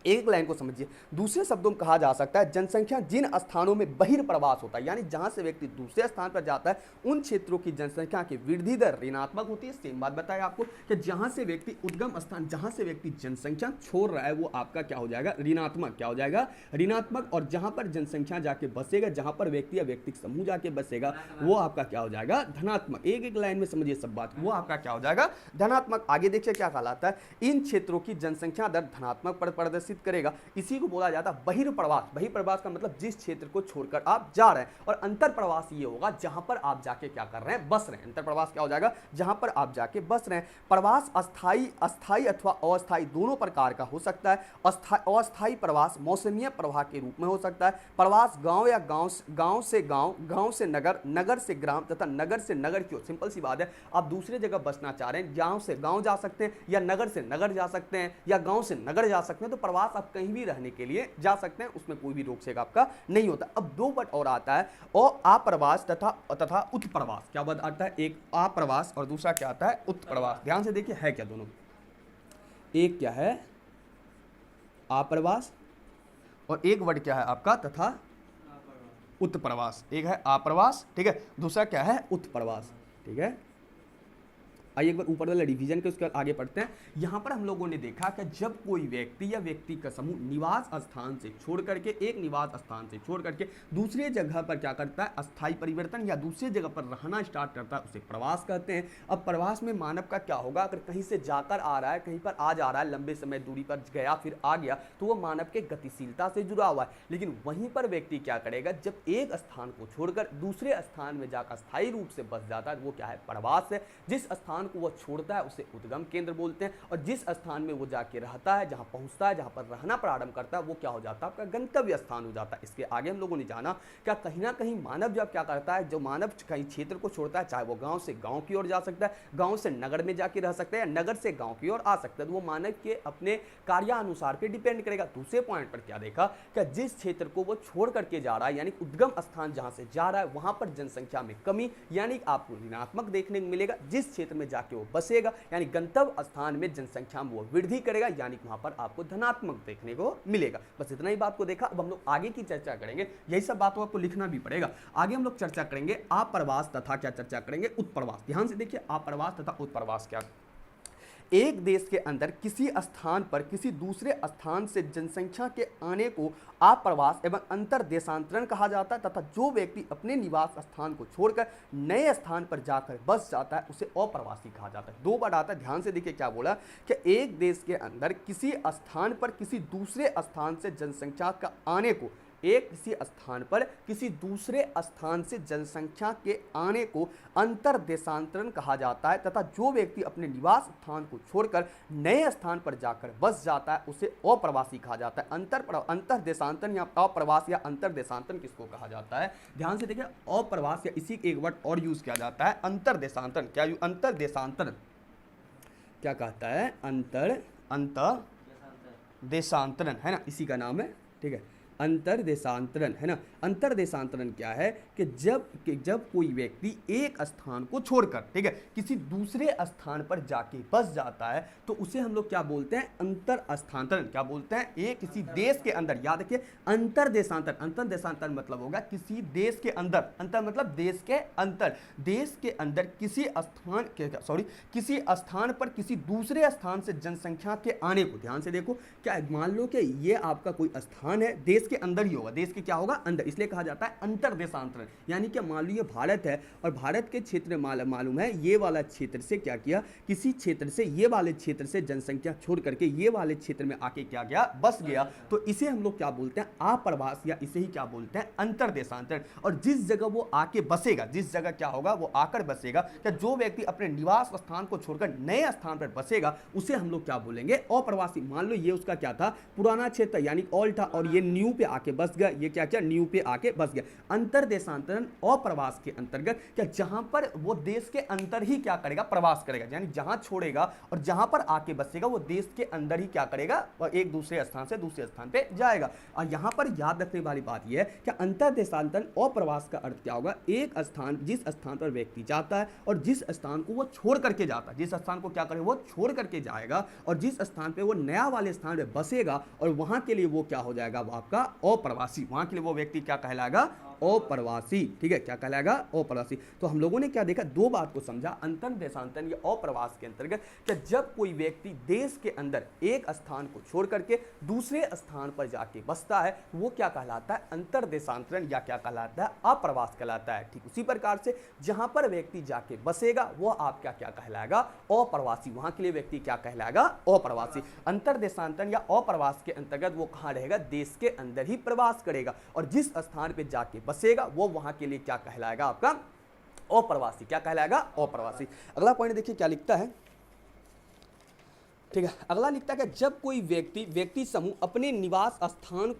एक लाइन को समझिए, दूसरे शब्दों में कहा जा सकता है जनसंख्या जिन स्थानों में बहिर्प्रवास होता है, यानी जहां से व्यक्ति दूसरे स्थान पर जाता है उन क्षेत्रों की जनसंख्या की वृद्धि दर ऋणात्मक होती है। सेम बात बताया आपको कि जहां से व्यक्ति उद्गम स्थान, जहां से व्यक्ति जनसंख्या छोड़ रहा है वो आपका क्या हो जाएगा, ऋणात्मक। क्या हो जाएगा, ऋणात्मक। और जहां पर जनसंख्या जाके बसेगा, जहां पर व्यक्ति या व्यक्ति समूह जाके बसेगा वो आपका क्या हो जाएगा, धनात्मक। एक एक लाइन में समझिए सब बात, वो आपका क्या हो जाएगा, धनात्मक। आगे देखिए क्या कहलाता है, इन क्षेत्रों की जनसंख्या दर धनात्मक पर प्रदर्शित आकर्षित करेगा, इसी को बोला जाता है बहिर्प्रवास। बहिर्प्रवास का मतलब जिस क्षेत्र को छोड़कर आप जा रहे हैं, और अंतरप्रवास ये होगा जहां पर आप जाके क्या कर रहे हैं, बस रहे हैं। अंतरप्रवास क्या हो जाएगा, जहां पर आप जाके बस रहे हैं। प्रवास अस्थाई अथवा अस्थाई दोनों प्रकार का हो सकता है। अस्थाई प्रवास मौसमीय प्रवाह के रूप में हो सकता है। प्रवास गांव या गांव से गांव, गांव से नगर, नगर से ग्राम तथा नगर से नगर की ओर। सिंपल सी बात है, आप दूसरे जगह बसना चाह रहे हैं, गांव से गांव जा सकते हैं या नगर से नगर जा सकते हैं या गांव से नगर जा सकते हैं। तो प्रवास आप कहीं भी रहने के लिए जा सकते हैं, उसमें कोई भी रोक सेक आपका नहीं होता। अब दो वर्ड और आता है, और आप्रवास तथा उत्प्रवास। क्या बात आता है, एक आप्रवास और दूसरा क्या आता है, उत्प्रवास। ध्यान से देखिए है क्या दोनों, एक क्या है आप्रवास और एक वर्ड क्या है आपका तथा उत्प्रवास। एक है आप्रवास, ठीक है, दूसरा क्या है उत्प्रवास, ठीक है। आइए एक बार ऊपर वाला डिवीजन के उसके बाद आगे पढ़ते हैं। यहाँ पर हम लोगों ने देखा कि जब कोई व्यक्ति या व्यक्ति का समूह निवास स्थान से छोड़ करके, एक निवास स्थान से छोड़ करके दूसरे जगह पर क्या करता है, अस्थायी परिवर्तन या दूसरे जगह पर रहना स्टार्ट करता है, उसे प्रवास कहते हैं। अब प्रवास में मानव का क्या होगा, अगर कहीं से जाकर आ रहा है, कहीं पर आ जा रहा है, लंबे समय दूरी पर गया फिर आ गया, तो वो मानव के गतिशीलता से जुड़ा हुआ है। लेकिन वहीं पर व्यक्ति क्या करेगा, जब एक स्थान को छोड़कर दूसरे स्थान में जाकर स्थायी रूप से बस जाता है, वो क्या है, प्रवास है। जिस स्थान को वो छोड़ता है उसे उद्गम केंद्र बोलते हैं, और जिस स्थान में वो जाके रहता है, जहां पहुंचता है, जहां पर रहना प्रारंभ करता है, वो क्या हो जाता है, आपका गंतव्य स्थान हो जाता है। इसके आगे हम लोगों ने जाना क्या कहीं ना कहीं मानव जब क्या करता है, जो मानव कहीं क्षेत्र को छोड़ता है, चाहे वो गांव से गांव की ओर जा सकता है, गांव से नगर में जाके रह सकता है, या नगर से गांव की ओर आ सकता है, तो वो मानव के अपने कार्यानुसार पे डिपेंड करेगा। दूसरे पॉइंट पर क्या देखा, क्या जिस क्षेत्र को वो छोड़ करके जा रहा है, यानी उद्गम स्थान जहां से जा रहा है, वहां पर जनसंख्या में कमी, यानी आपको ऋणात्मक देखने को मिलेगा। जिस क्षेत्र में जाके वो बसेगा, यानी गंतव्य स्थान में जनसंख्या में वो वृद्धि करेगा, यानी वहां पर आपको धनात्मक देखने को मिलेगा। बस इतना ही बात को देखा। अब हम लोग आगे की चर्चा करेंगे, यही सब बातों आपको लिखना भी पड़ेगा। आगे हम लोग चर्चा करेंगे आप्रवास तथा क्या चर्चा करेंगे, उत्प्रवास। ध्यान से देखिए, आप्रवास तथा उत्प्रवास क्या। एक देश के अंदर किसी स्थान पर किसी दूसरे स्थान से जनसंख्या के आने को आप्रवास एवं अंतर देशांतरण कहा जाता है, तथा जो व्यक्ति अपने निवास स्थान को छोड़कर नए स्थान पर जाकर बस जाता है, उसे अप्रवासी कहा जाता है। दो बार आता है, ध्यान से देखिए क्या बोला कि एक देश के अंदर किसी स्थान पर किसी दूसरे स्थान से जनसंख्या का आने को, एक किसी स्थान पर किसी दूसरे स्थान से जनसंख्या के आने को अंतर देशांतरण कहा जाता है, तथा जो व्यक्ति अपने निवास स्थान को छोड़कर नए स्थान पर जाकर बस जाता है, उसे अप्रवासी कहा जाता है। अंतर देशांतरण या अप्रवास या अंतर देशांतरण किसको कहा जाता है, ध्यान से देखिए। अप्रवास या इसी एक वर्ड और यूज किया जाता है, अंतर देशांतरण। क्या अंतर देशांतरण क्या कहता है, अंतर देशांतरण है ना, इसी का नाम है, ठीक है, अंतर देशांतरण है ना। अंतर देशांतरण क्या है कि जब कोई व्यक्ति एक स्थान को छोड़कर, ठीक है, किसी दूसरे स्थान पर जाके बस जाता है, तो उसे हम लोग क्या बोलते हैं, अंतर स्थानांतरण। क्या बोलते हैं, एक किसी देश के अंदर, याद रखिए अंतर देशांतरण। अंतर देशांतरण मतलब होगा किसी देश के अंदर, अंतर मतलब देश के अंतर, देश के अंदर किसी स्थान पर किसी दूसरे स्थान से जनसंख्या के आने को। ध्यान से देखो, क्या मान लो कि ये आपका कोई स्थान है, देश के अंदर ही होगा, देश के क्या होगा, अंदर, इसलिए कहा जाता है अंतर देशांतरण। यानी कि मान लो ये भारत है और भारत के क्षेत्र मालूम है, ये वाला क्षेत्र से क्या किया, किसी क्षेत्र से, ये वाले क्षेत्र से जनसंख्या छोड़ करके ये वाले क्षेत्र में आके क्या गया, बस गया, तो इसे हम लोग क्या बोलते हैं, आप्रवास, या इसे ही क्या बोलते हैं, अंतर देशांतरण। और जिस जगह वो आके बसेगा, जिस जगह क्या होगा, वो आकर बसेगा, क्या जो व्यक्ति अपने निवास स्थान को छोड़कर नए स्थान पर बसेगा, उसे हम लोग क्या बोलेंगे, अप्रवासी। मान लो ये उसका क्या था, पुराना क्षेत्र यानी ओल्ड था, और ये न्यू पे आके बस गया, ये क्या न्यू पे आके बस गया। अंतर देशांतरण अप्रवास के अंतर्गत क्या, जहां पर वो देश के अंदर ही क्या करेगा, प्रवास करेगा, यानी जहां छोड़ेगा और जहां पर आके बसेगा वो देश के अंदर ही क्या करेगा, और एक दूसरे स्थान से दूसरे स्थान पे जाएगा। और यहां पर याद रखने वाली बात यह है कि अंतर देशांतरण अप्रवास का अर्थ क्या होगा, एक स्थान, जिस स्थान पर व्यक्ति जाता है और जिस स्थान को वो छोड़ करके जाता है, जिस स्थान को क्या करेगा, वो छोड़ करके जाएगा, और जिस स्थान पे वो नया वाले स्थान पे बसेगा, और वहां के लिए वो क्या हो जाएगा, वो आपका अप्रवासी, वहां के लिए वो व्यक्ति क्या कहलाएगा, अप्रवासी, ठीक है, क्या कहलाएगा? अप्रवासी। तो हम लोगों ने क्या देखा, दो बात को समझा, अंतर देशांतरण या अप्रवास के अंतर्गत कि जब कोई व्यक्ति देश के अंदर एक स्थान को छोड़ करके दूसरे स्थान पर जाके बसता है वो क्या कहलाता है? अंतर देशांतरण या क्या कहलाता है? अप्रवास कहलाता है। ठीक उसी प्रकार से जहां पर व्यक्ति जाके बसेगा वो आपका क्या कहलाएगा? अप्रवासी। वहां के लिए व्यक्ति क्या कहलाएगा? अप्रवासी। अंतर देशांतरण या अप्रवास के अंतर्गत वो कहां रहेगा? देश के अंदर ही प्रवास करेगा और जिस स्थान पे जाके बसेगा वो वहां के लिए क्या कहलाएगा? आपका अप्रवासी। क्या कहलाएगा? अप्रवासी। अगला पॉइंट देखिए क्या लिखता है, ठीक है। अगला लिखता है कि जब कोई व्यक्ति समूह अपने निवास स्थान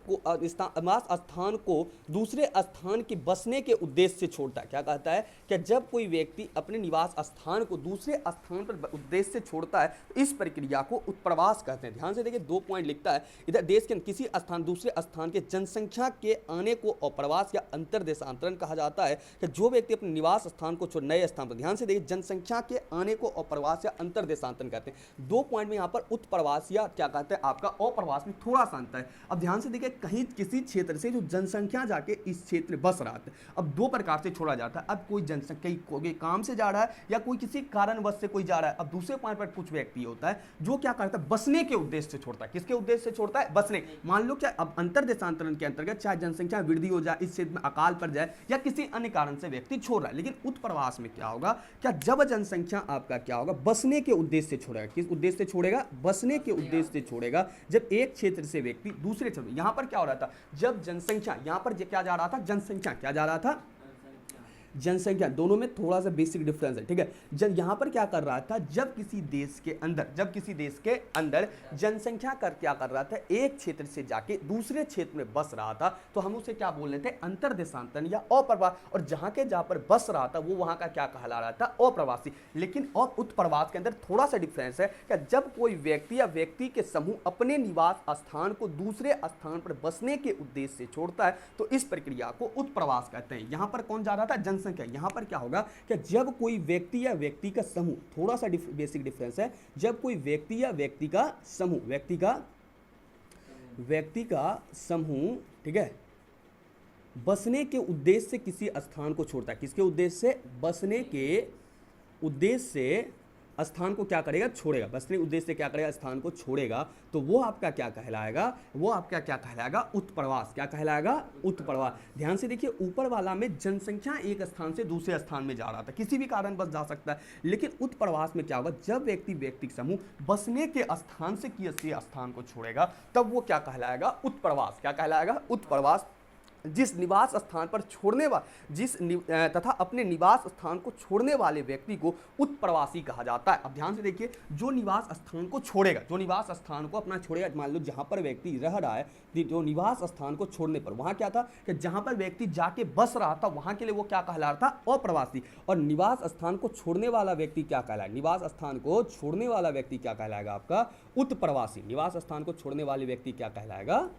को दूसरे स्थान के बसने के उद्देश्य से छोड़ता है। क्या कहता है कि जब कोई व्यक्ति अपने निवास स्थान को दूसरे स्थान पर उद्देश्य से छोड़ता है तो इस प्रक्रिया को उत्प्रवास कहते हैं। ध्यान से देखिए, 2 पॉइंट लिखता है इधर, देश के किसी स्थान दूसरे स्थान के जनसंख्या के आने को अप्रवास या अंतर देशांतरण कहा जाता है कि जो व्यक्ति अपने निवास स्थान को छोड़ नए स्थान पर, ध्यान से देखिए, जनसंख्या के आने को अप्रवास या अंतर देशांतरण कहते हैं। 2 पॉइंट में यहाँ पर उत्प्रवास या क्या कहते हैं आपका अप्रवास में थोड़ा सा अंतर है। अब ध्यान से देखिए, कहीं किसी क्षेत्र से जो जनसंख्या जाके इस क्षेत्र में बस रहा था, अब 2 प्रकार से छोड़ा जाता है। अब कोई जनसंख्या कोई काम से जा रहा है या कोई किसी कारणवश से कोई जा रहा है। अब दूसरे पॉइंट पर कुछ व्यक्ति होता है जो क्या करता है? बसने के उद्देश्य से छोड़ता है। किसके उद्देश्य से छोड़ता है? बसने। मान लो क्या अब अंतर देशांतरण के अंतर्गत चाहे जनसंख्या वृद्धि हो जाए, इस क्षेत्र में अकाल पड़ जाए या किसी अन्य कारण से व्यक्ति छोड़ रहा है, लेकिन उत्प्रवास में क्या होगा? क्या जब जनसंख्या आपका क्या होगा? बसने के उद्देश्य से छोड़ेगा। किस उद्देश्य से छोड़ेगा? बसने के उद्देश्य से छोड़ेगा। जब एक क्षेत्र से व्यक्ति दूसरे क्षेत्र, यहां पर क्या हो रहा था? जब जनसंख्या, यहां पर क्या जा रहा था? जनसंख्या क्या जा रहा था? जनसंख्या। दोनों में थोड़ा सा बेसिक डिफरेंस है, ठीक है। जब यहां पर क्या कर रहा था? जब किसी देश के अंदर जनसंख्या क्या कर रहा था? एक क्षेत्र से जाके दूसरे क्षेत्र में बस रहा था, तो हम उसे क्या बोल रहे थे? अंतर देशांतरण या अप्रवास। और जहां पर बस रहा था वो वहां का क्या कहला रहा था? अप्रवासी। लेकिन और उत्प्रवास के अंदर थोड़ा सा डिफरेंस है कि जब कोई व्यक्ति या व्यक्ति के समूह अपने निवास स्थान को दूसरे स्थान पर बसने के उद्देश्य से छोड़ता है तो इस प्रक्रिया को उत्प्रवास कहते हैं। यहां पर कौन जा रहा था? जनसंख्या। यहां पर क्या होगा कि जब कोई व्यक्ति या व्यक्ति का समूह, थोड़ा सा बेसिक डिफरेंस है, जब कोई व्यक्ति या व्यक्ति का समूह, व्यक्ति का समूह, ठीक है, बसने के उद्देश्य से किसी स्थान को छोड़ता है। किसके उद्देश्य से? बसने के उद्देश्य से स्थान को क्या करेगा? छोड़ेगा। बसने उद्देश्य से क्या करेगा? स्थान को छोड़ेगा। तो वो आपका क्या कहलाएगा? वो आपका क्या कहलाएगा? उत्प्रवास। क्या कहलाएगा? उत्प्रवास। ध्यान से देखिए, ऊपर वाला में जनसंख्या एक स्थान से दूसरे स्थान में जा रहा था, किसी भी कारण बस जा सकता है, लेकिन उत्प्रवास में क्या होगा? जब व्यक्ति समूह बसने के स्थान से किसी स्थान को छोड़ेगा तब वो क्या कहलाएगा? उत्प्रवास। क्या कहलाएगा? उत्प्रवास। जिस निवास स्थान पर तथा अपने निवास स्थान को छोड़ने वाले व्यक्ति को उत्प्रवासी कहा जाता है। अब ध्यान से देखिए, जो निवास स्थान को छोड़ेगा, जो निवास स्थान को अपना छोड़ेगा, मान लो जहां पर व्यक्ति रह रहा है, जो निवास स्थान को छोड़ने पर वहां क्या था कि जहां पर व्यक्ति जाके बस रहा था वहां के लिए वो क्या कहला रहा था? अप्रवासी। और निवास स्थान को छोड़ने वाला व्यक्ति क्या कहलाएगा? निवास स्थान को छोड़ने वाला व्यक्ति क्या कहलाएगा? आपका उत्प्रवासी। निवास स्थान को छोड़ने वाले व्यक्ति क्या कहलाएगा?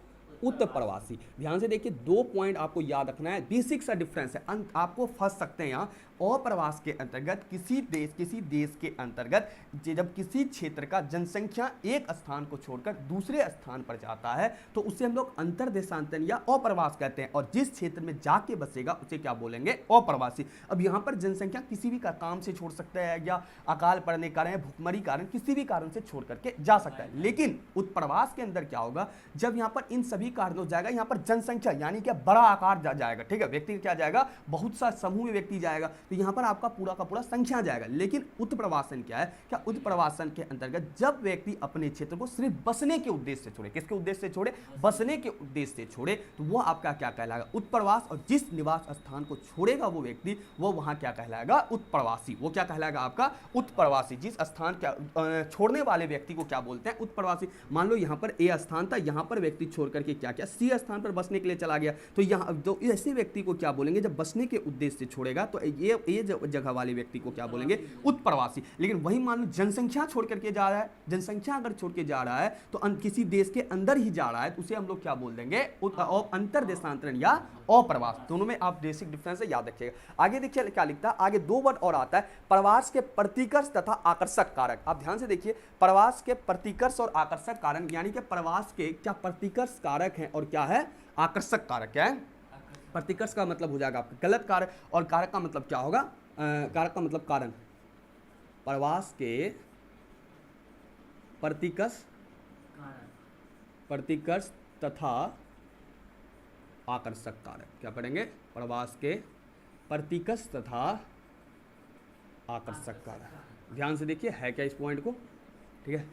उत्प्रवासी। ध्यान से देखिए, 2 पॉइंट आपको याद रखना है, बेसिक सा डिफरेंस है, आपको फंस सकते हैं यहाँ। अप्रवास के अंतर्गत किसी देश के अंतर्गत जब किसी क्षेत्र का जनसंख्या एक स्थान को छोड़कर दूसरे स्थान पर जाता है तो उसे हम लोग अंतर देशांतरण या अप्रवास कहते हैं। और जिस क्षेत्र में जाके बसेगा उसे क्या बोलेंगे? अप्रवासी। अब यहाँ पर जनसंख्या किसी भी काम से छोड़ सकता है या अकाल पड़ने कारण या भूखमरी कारण किसी भी कारण से छोड़ करके जा सकता है, लेकिन उत्प्रवास के अंदर क्या होगा? जब यहाँ पर इन सभी कारणों जाएगा, यहाँ पर जनसंख्या यानी क्या बड़ा आकार जाएगा, ठीक है, व्यक्ति क्या जाएगा? बहुत सा समूह में व्यक्ति जाएगा, तो यहाँ पर आपका पूरा का पूरा संख्या जाएगा। लेकिन उत्प्रवासन क्या है? क्या उत्प्रवासन के अंतर्गत जब व्यक्ति अपने क्षेत्र को सिर्फ बसने के उद्देश्य से छोड़े, किसके उद्देश्य से छोड़े? बसने के उद्देश्य से छोड़े, तो वो आपका क्या कहलाएगा? उत्प्रवास। और जिस निवास स्थान को छोड़ेगा वो व्यक्ति, वो वहां क्या कहलाएगा? उत्प्रवासी। वो क्या कहलाएगा? आपका उत्प्रवासी। जिस स्थान क्या छोड़ने वाले व्यक्ति को क्या बोलते हैं? उत्प्रवासी। मान लो यहाँ पर ए स्थान था, यहाँ पर व्यक्ति छोड़ करके क्या किया? सी स्थान पर बसने के लिए चला गया, तो यहाँ तो ऐसे व्यक्ति को क्या बोलेंगे? जब बसने के उद्देश्य से छोड़ेगा तो ये जगह वाले व्यक्ति को क्या बोलेंगे? उत्प्रवासी। लेकिन वही मान लो जनसंख्या छोड़ करके जा रहा है, जनसंख्या अगर छोड़ के जा रहा है तो किसी देश के अंदर ही जा रहा है तो उसे हम लोग क्या बोल देंगे? अंतर देशांतरण या अप्रवास। दोनों में आप बेसिक डिफरेंस याद रखिएगा। आगे देखिए क्या लिखता है, आगे 2 वर्ड और आता है, प्रवास के प्रतिकर्ष तथा आकर्षक कारक। आप ध्यान से देखिए, प्रवास के प्रतिकर्ष और आकर्षक कारक, यानी कि प्रवास के क्या प्रतिकर्ष कारक हैं और क्या है? आकर्षक कारक। क्या है? प्रतिकर्ष का मतलब हो जाएगा आपका गलत कारक, और कारक का मतलब क्या होगा, कारक का मतलब कारण। प्रवास के प्रतिकर्ष तथा आकर्षक कारक, क्या पढ़ेंगे, प्रवास के प्रतिकर्ष तथा आकर्षक कारक। ध्यान से देखिए है क्या इस पॉइंट को, ठीक है।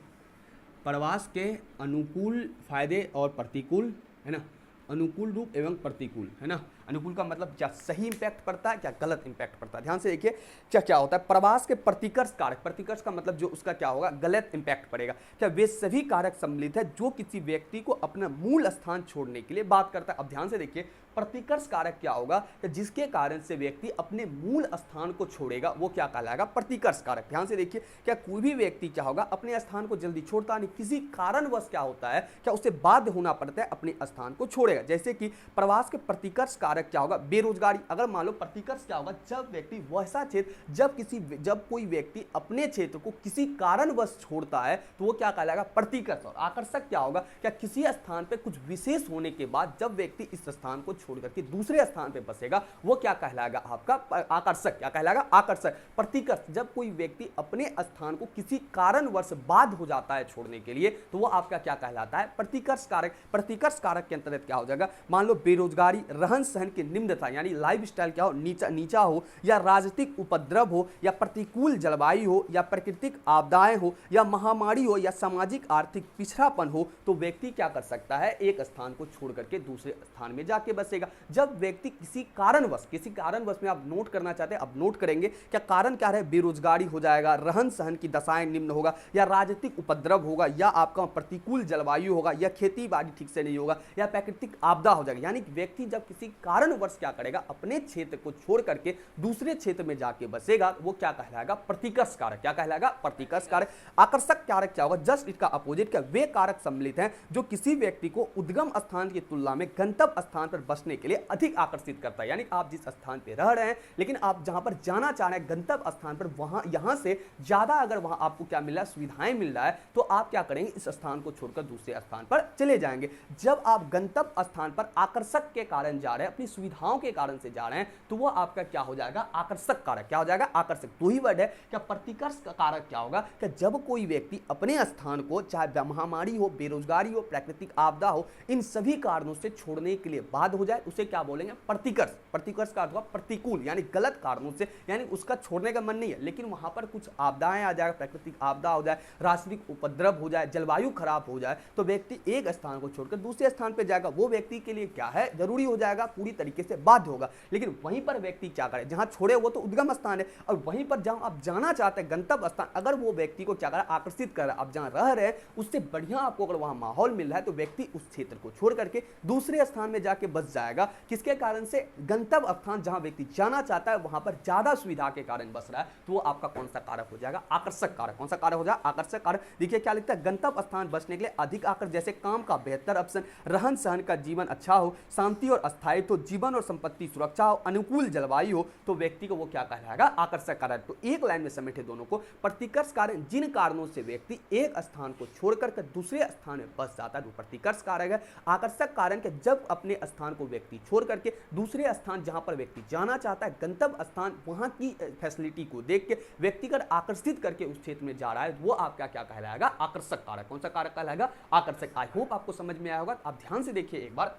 प्रवास के अनुकूल फायदे और प्रतिकूल, है ना, अनुकूल रूप एवं प्रतिकूल, है ना। अनुकूल का मतलब क्या सही इंपैक्ट पड़ता है, क्या गलत इंपैक्ट पड़ता है। ध्यान से देखिए क्या क्या होता है। प्रवास के प्रतिकर्ष कारक, प्रतिकर्ष का मतलब जो उसका क्या होगा, गलत इंपैक्ट पड़ेगा। क्या वे सभी कारक सम्मिलित है जो किसी व्यक्ति को अपना मूल स्थान छोड़ने के लिए बात करता है। अब ध्यान से देखिए प्रतिकर्ष कारक क्या होगा, कि जिसके कारण से व्यक्ति अपने मूल स्थान को छोड़ेगा वो क्या कहलाएगा, प्रतिकर्ष कारक। ध्यान से देखिए क्या कोई भी व्यक्ति क्या होगा, अपने स्थान को जल्दी छोड़ता नहीं, किसी कारणवश क्या होता है, क्या उसे बाध्य होना पड़ता है अपने स्थान को छोड़ेगा। जैसे कि प्रवास के प्रतिकर्ष कारक क्या होगा, बेरोजगारी। अगर मान लो प्रतिकर्ष क्या होगा, जब व्यक्ति वैसा क्षेत्र, जब कोई व्यक्ति अपने क्षेत्र को किसी कारणवश छोड़ता है तो वो क्या कहलाएगा, प्रतिकर्ष। और आकर्षक क्या होगा, क्या किसी स्थान पे कुछ विशेष होने के बाद जब व्यक्ति इस स्थान को छोड़ करके दूसरे स्थान पे बसेगा वो क्या कहलाएगा, आपका आकर्षक। क्या कहलाएगा, आकर्षक। प्रतिकर्ष जब कोई व्यक्ति अपने स्थान को किसी कारणवश बाध्य हो जाता है छोड़ने के लिए तो वो आपका क्या कहलाता है, प्रतिकर्ष कारक। प्रतिकर्ष कारक के अंतर्गत क्या हो जाएगा, मान लो बेरोजगारी, रहन सहन की निम्नता यानी लाइफ स्टाइल क्या हो, नीचा हो, या राजनीतिक उपद्रव हो, या प्रतिकूल जलवायु हो, या प्राकृतिक आपदाएं हो, या महामारी हो, या सामाजिक आर्थिक पिछड़ापन हो, तो व्यक्ति क्या कर सकता है, एक स्थान को छोड़ करके दूसरे स्थान में जाके बसेगा। जब व्यक्ति किसी कारणवश में आप नोट करना चाहते हैं, अब नोट करेंगे क्या कारण क्या है, बेरोजगारी हो जाएगा, रहन सहन की दशाएं निम्न होगा, या राजनीतिक उपद्रव होगा, या आपका प्रतिकूल जलवायु होगा, या खेती बाड़ी ठीक से नहीं होगा, या प्राकृतिक आपदा हो जाएगी। यानी व्यक्ति जब किसी कारणवश क्या करेगा, अपने क्षेत्र को छोड़ करके दूसरे क्षेत्र में जाके बसेगा वो क्या कहलाएगा, प्रतिकर्ष कारक। क्या कहलाएगा, प्रतिकर्ष कारक। आकर्षक कारक क्या होगा, जस्ट इसका अपोजिट। क्या वे कारक सम्मिलित हैं जो किसी व्यक्ति को उद्गम स्थान की तुलना में गंतव्य स्थान पर बसने के लिए अधिक आकर्षित करता है। यानी आप जिस स्थान पे रह रहे हैं लेकिन आप जहां पर जाना चाह रहे हैं गंतव्य स्थान पर, वहां यहां से ज्यादा अगर वहां आपको क्या मिल रहा है, सुविधाएं मिल रहा है, तो आप क्या करेंगे, इस स्थान को छोड़कर दूसरे स्थान पर चले जाएंगे। जब आप गंतव्य स्थान पर आकर्षक के कारण जा रहे हैं, अपनी सुविधाओं के कारण से जा रहे हैं, तो वो आपका क्या हो जाएगा, आकर्षक कारक। क्या हो जाएगा, आकर्षक। दो ही वर्ड है। क्या प्रतिकर्ष का कारक क्या होगा, कि जब कोई व्यक्ति अपने स्थान को चाहे महामारी हो, बेरोजगारी हो, प्राकृतिक आपदा हो, इन सभी कारणों से छोड़ने के लिए बाध्य हो जाए उसे क्या बोलेंगे, प्रतिकर्ष। प्रतिकर्ष का अर्थ होगा प्रतिकूल यानी गलत कारणों से, यानी उसका छोड़ने का मन नहीं है लेकिन वहां पर कुछ आपदाएं आ जाए, प्राकृतिक आपदा हो जाए, राजनीतिक उपद्रव हो जाए, जलवायु खराब हो जाए, तो व्यक्ति एक स्थान को छोड़कर दूसरे स्थान पर जाएगा। वो व्यक्ति के लिए क्या है, जरूरी हो जाएगा, पूरी तरीके से बाध्य होगा। लेकिन वहीं पर व्यक्ति क्या करे, जहां छोड़े वो तो उद्गम स्थान है, और वहीं पर जहां आप जाना चाहते हैं गंतव्य स्थान, अगर वो व्यक्ति को क्या करे, आकर्षित कर रहा है, आप जहां रह रहे हैं उससे बढ़िया आपको अगर वहां माहौल मिल रहा है तो व्यक्ति उस क्षेत्र को छोड़ करके दूसरे स्थान में जाके बस जाएगा। किसके कारण से, गंतव्य स्थान जहां व्यक्ति जाना चाहता है वहां पर ज्यादा सुविधा के कारण बस रहा है, तो वो आपका कौन सा कारक हो जाएगा, आकर्षक कारक। कौन सा कारक हो जाएगा, आकर्षक कारक। देखिए क्या लिखता है, गंतव्य स्थान बसने के लिए अधिक आकर्षक, जैसे काम का बेहतर ऑप्शन, रहन सहन का जीवन अच्छा हो, शांति और अस्थायित्व, जीवन और संपत्ति सुरक्षा हो, अनुकूल जलवायु हो, तो व्यक्ति को वो क्या कहलाएगा, आकर्षक कारक। तो एक लाइन में समेटे दोनों को। प्रतिकर्ष कारण जिन कारणों से व्यक्ति एक स्थान को छोड़कर दूसरे स्थान में बस जाता है वो प्रतिकर्ष कारक है। आकर्षक कारण के जब अपने स्थान को व्यक्ति छोड़ करके दूसरे स्थान जहां पर व्यक्ति जाना चाहता है, गंतव्य स्थान, वहां की फैसिलिटी को देख के व्यक्तिगत आकर्षित करके उस क्षेत्र में जा रहा है, वो आपका क्या कहलाएगा, आकर्षक कारक। कौन सा कारक कहलाएगा, आकर्षक। आई होप आपको समझ में आया होगा। आप ध्यान से देखिए एक बार,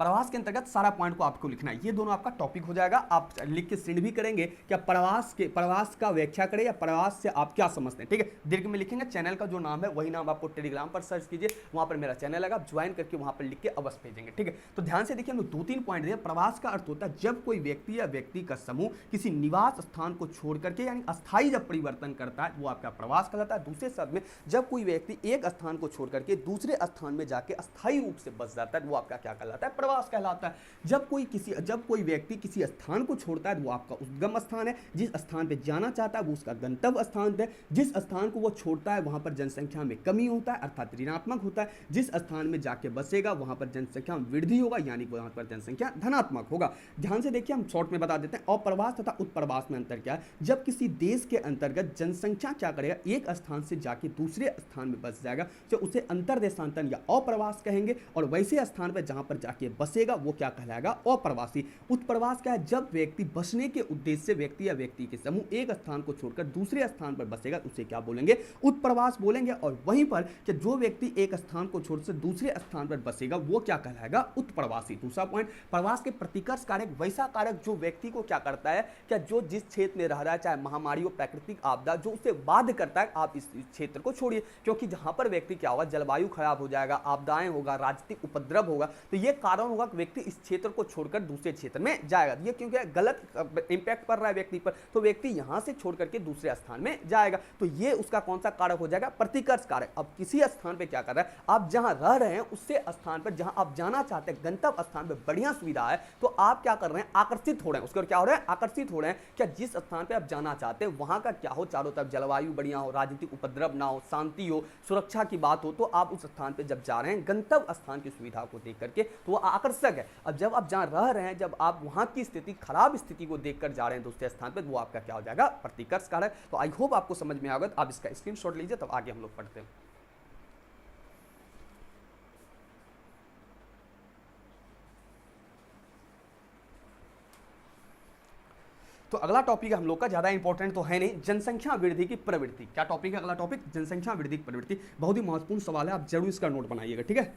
प्रवास के अंतर्गत सारा पॉइंट को आपको लिखना है, ये दोनों आपका टॉपिक हो जाएगा। आप लिख के श्रेणी भी करेंगे क्या, प्रवास का व्याख्या करें या प्रवास से आप क्या समझते हैं, ठीक है। दीर्घ में लिखेंगे, चैनल का जो नाम है वही नाम आपको टेलीग्राम पर सर्च कीजिए, वहां पर मेरा चैनल है, आप ज्वाइन करके वहां पर लिख के अवश्य भेजेंगे, ठीक है। तो ध्यान से देखिए, हम 2-3 पॉइंट दिए। प्रवास का अर्थ होता है जब कोई व्यक्ति या व्यक्ति का समूह किसी निवास स्थान को छोड़ करके यानी अस्थायी जब परिवर्तन करता है वो आपका प्रवास कहलाता है। दूसरे शब्द में जब कोई व्यक्ति एक स्थान को छोड़ करके दूसरे स्थान में जाके अस्थायी रूप से बस जाता है वो आपका क्या कहलाता है, प्रवास कहलाता है। जब कोई व्यक्ति किसी स्थान को छोड़ता है वो आपका उद्गम स्थान है, जिस स्थान पे जाना चाहता है वो उसका गंतव्य स्थान है। जिस स्थान को वो छोड़ता है वहां पर जनसंख्या में कमी होता है अर्थात ऋणात्मक होता है। जिस स्थान में जाके बसेगा वहां पर जनसंख्या में वृद्धि होगा यानी वहां पर जनसंख्या धनात्मक होगा। ध्यान से देखिए, हम शॉर्ट में बता देते हैं। अप्रवास तथा उत्प्रवास में अंतर क्या है, जब किसी देश के अंतर्गत जनसंख्या क्या करेगा, एक स्थान से जाके दूसरे स्थान में बस जाएगा तो उसे अंतरदेशांतरण या अप्रवास कहेंगे। और वैसे स्थान पर जहां पर जाके बसेगा वो क्या कहलाएगा? अप्रवासी। उत्प्रवास क्या है? जब व्यक्ति बसने के उद्देश्य से व्यक्ति या व्यक्ति के समूह एक स्थान को छोड़कर दूसरे स्थान पर बसेगा उसे क्या बोलेंगे? उत्प्रवास बोलेंगे। और वहीं पर कि जो व्यक्ति एक स्थान को छोड़कर दूसरे स्थान पर बसेगा वो क्या कहलाएगा? उत्प्रवासी। दूसरा पॉइंट, प्रवास के प्रतिकर्ष कारक वैसा कारक जो व्यक्ति को क्या करता है, क्या जो जिस क्षेत्र में रह रहा है, चाहे महामारी हो, प्राकृतिक आपदा, जो उसे बाध्य करता है आप इस क्षेत्र को छोड़िए, क्योंकि जहां पर व्यक्ति क्या होगा, जलवायु खराब हो जाएगा, आपदाएं होगा, राजनीतिक उपद्रव होगा, तो ये कारण होगा कि व्यक्ति इस क्षेत्र को छोड़कर दूसरे क्षेत्र में जाएगा। ये क्योंकि गलत इंपैक्ट पड़ रहा है व्यक्ति पर, तो व्यक्ति यहां से छोड़ करके दूसरे स्थान में जाएगा। तो ये उसका कौन सा कारक हो जाएगा? प्रतिकर्ष कारक। अब किसी स्थान पे क्या कर रहा है, आप जहां रह रहे हैं उससे स्थान पर जहां आप जाना चाहते हैं, गंतव्य स्थान पर बढ़िया सुविधा है, तो आप क्या कर रहे हैं? आकर्षित हो रहे हैं उसके। क्या हो रहे हैं? आकर्षित हो रहे हैं। क्या जिस स्थान पे आप जाना चाहते हैं वहां का क्या हो, चारों तरफ जलवायु बढ़िया हो, राजनीतिक उपद्रव ना हो, शांति हो, सुरक्षा की बात हो, तो आप उस स्थान पे जब जा रहे हैं गंतव्य स्थान की सुविधा को देख करके, तो वो आकर्षक है। अब जब आप जहां रह रहे हैं, जब आप वहां की स्थिति, खराब स्थिति को देखकर जा रहे हैं दूसरे स्थान पे, वो आपका क्या हो जाएगा? प्रतिकर्ष कारक। तो आई होप आपको समझ में आ गया। आप इसका स्क्रीनशॉट लीजिए, तब आगे हम लोग पढ़ते हैं। तो अगला टॉपिक हम लोग का ज्यादा इंपॉर्टेंट तो है नहीं, जनसंख्या वृद्धि की प्रवृत्ति। क्या टॉपिक है अगला टॉपिक? जनसंख्या वृद्धि की प्रवृत्ति। बहुत ही महत्वपूर्ण सवाल है, आप जरूर इसका नोट बनाइएगा, ठीक है।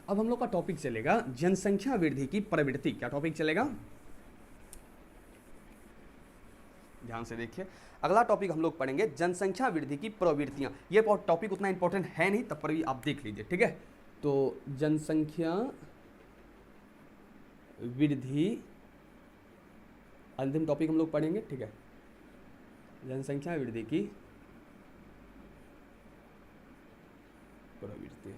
अब हम लोग का टॉपिक चलेगा जनसंख्या वृद्धि की प्रवृत्ति। क्या टॉपिक चलेगा? ध्यान से देखिए, अगला टॉपिक हम लोग पढ़ेंगे जनसंख्या वृद्धि की प्रवृत्तियां। ये टॉपिक उतना इंपॉर्टेंट है नहीं, तब पर भी आप देख लीजिए, ठीक है। तो जनसंख्या वृद्धि अंतिम टॉपिक हम लोग पढ़ेंगे, ठीक है। जनसंख्या वृद्धि की प्रवृत्ति।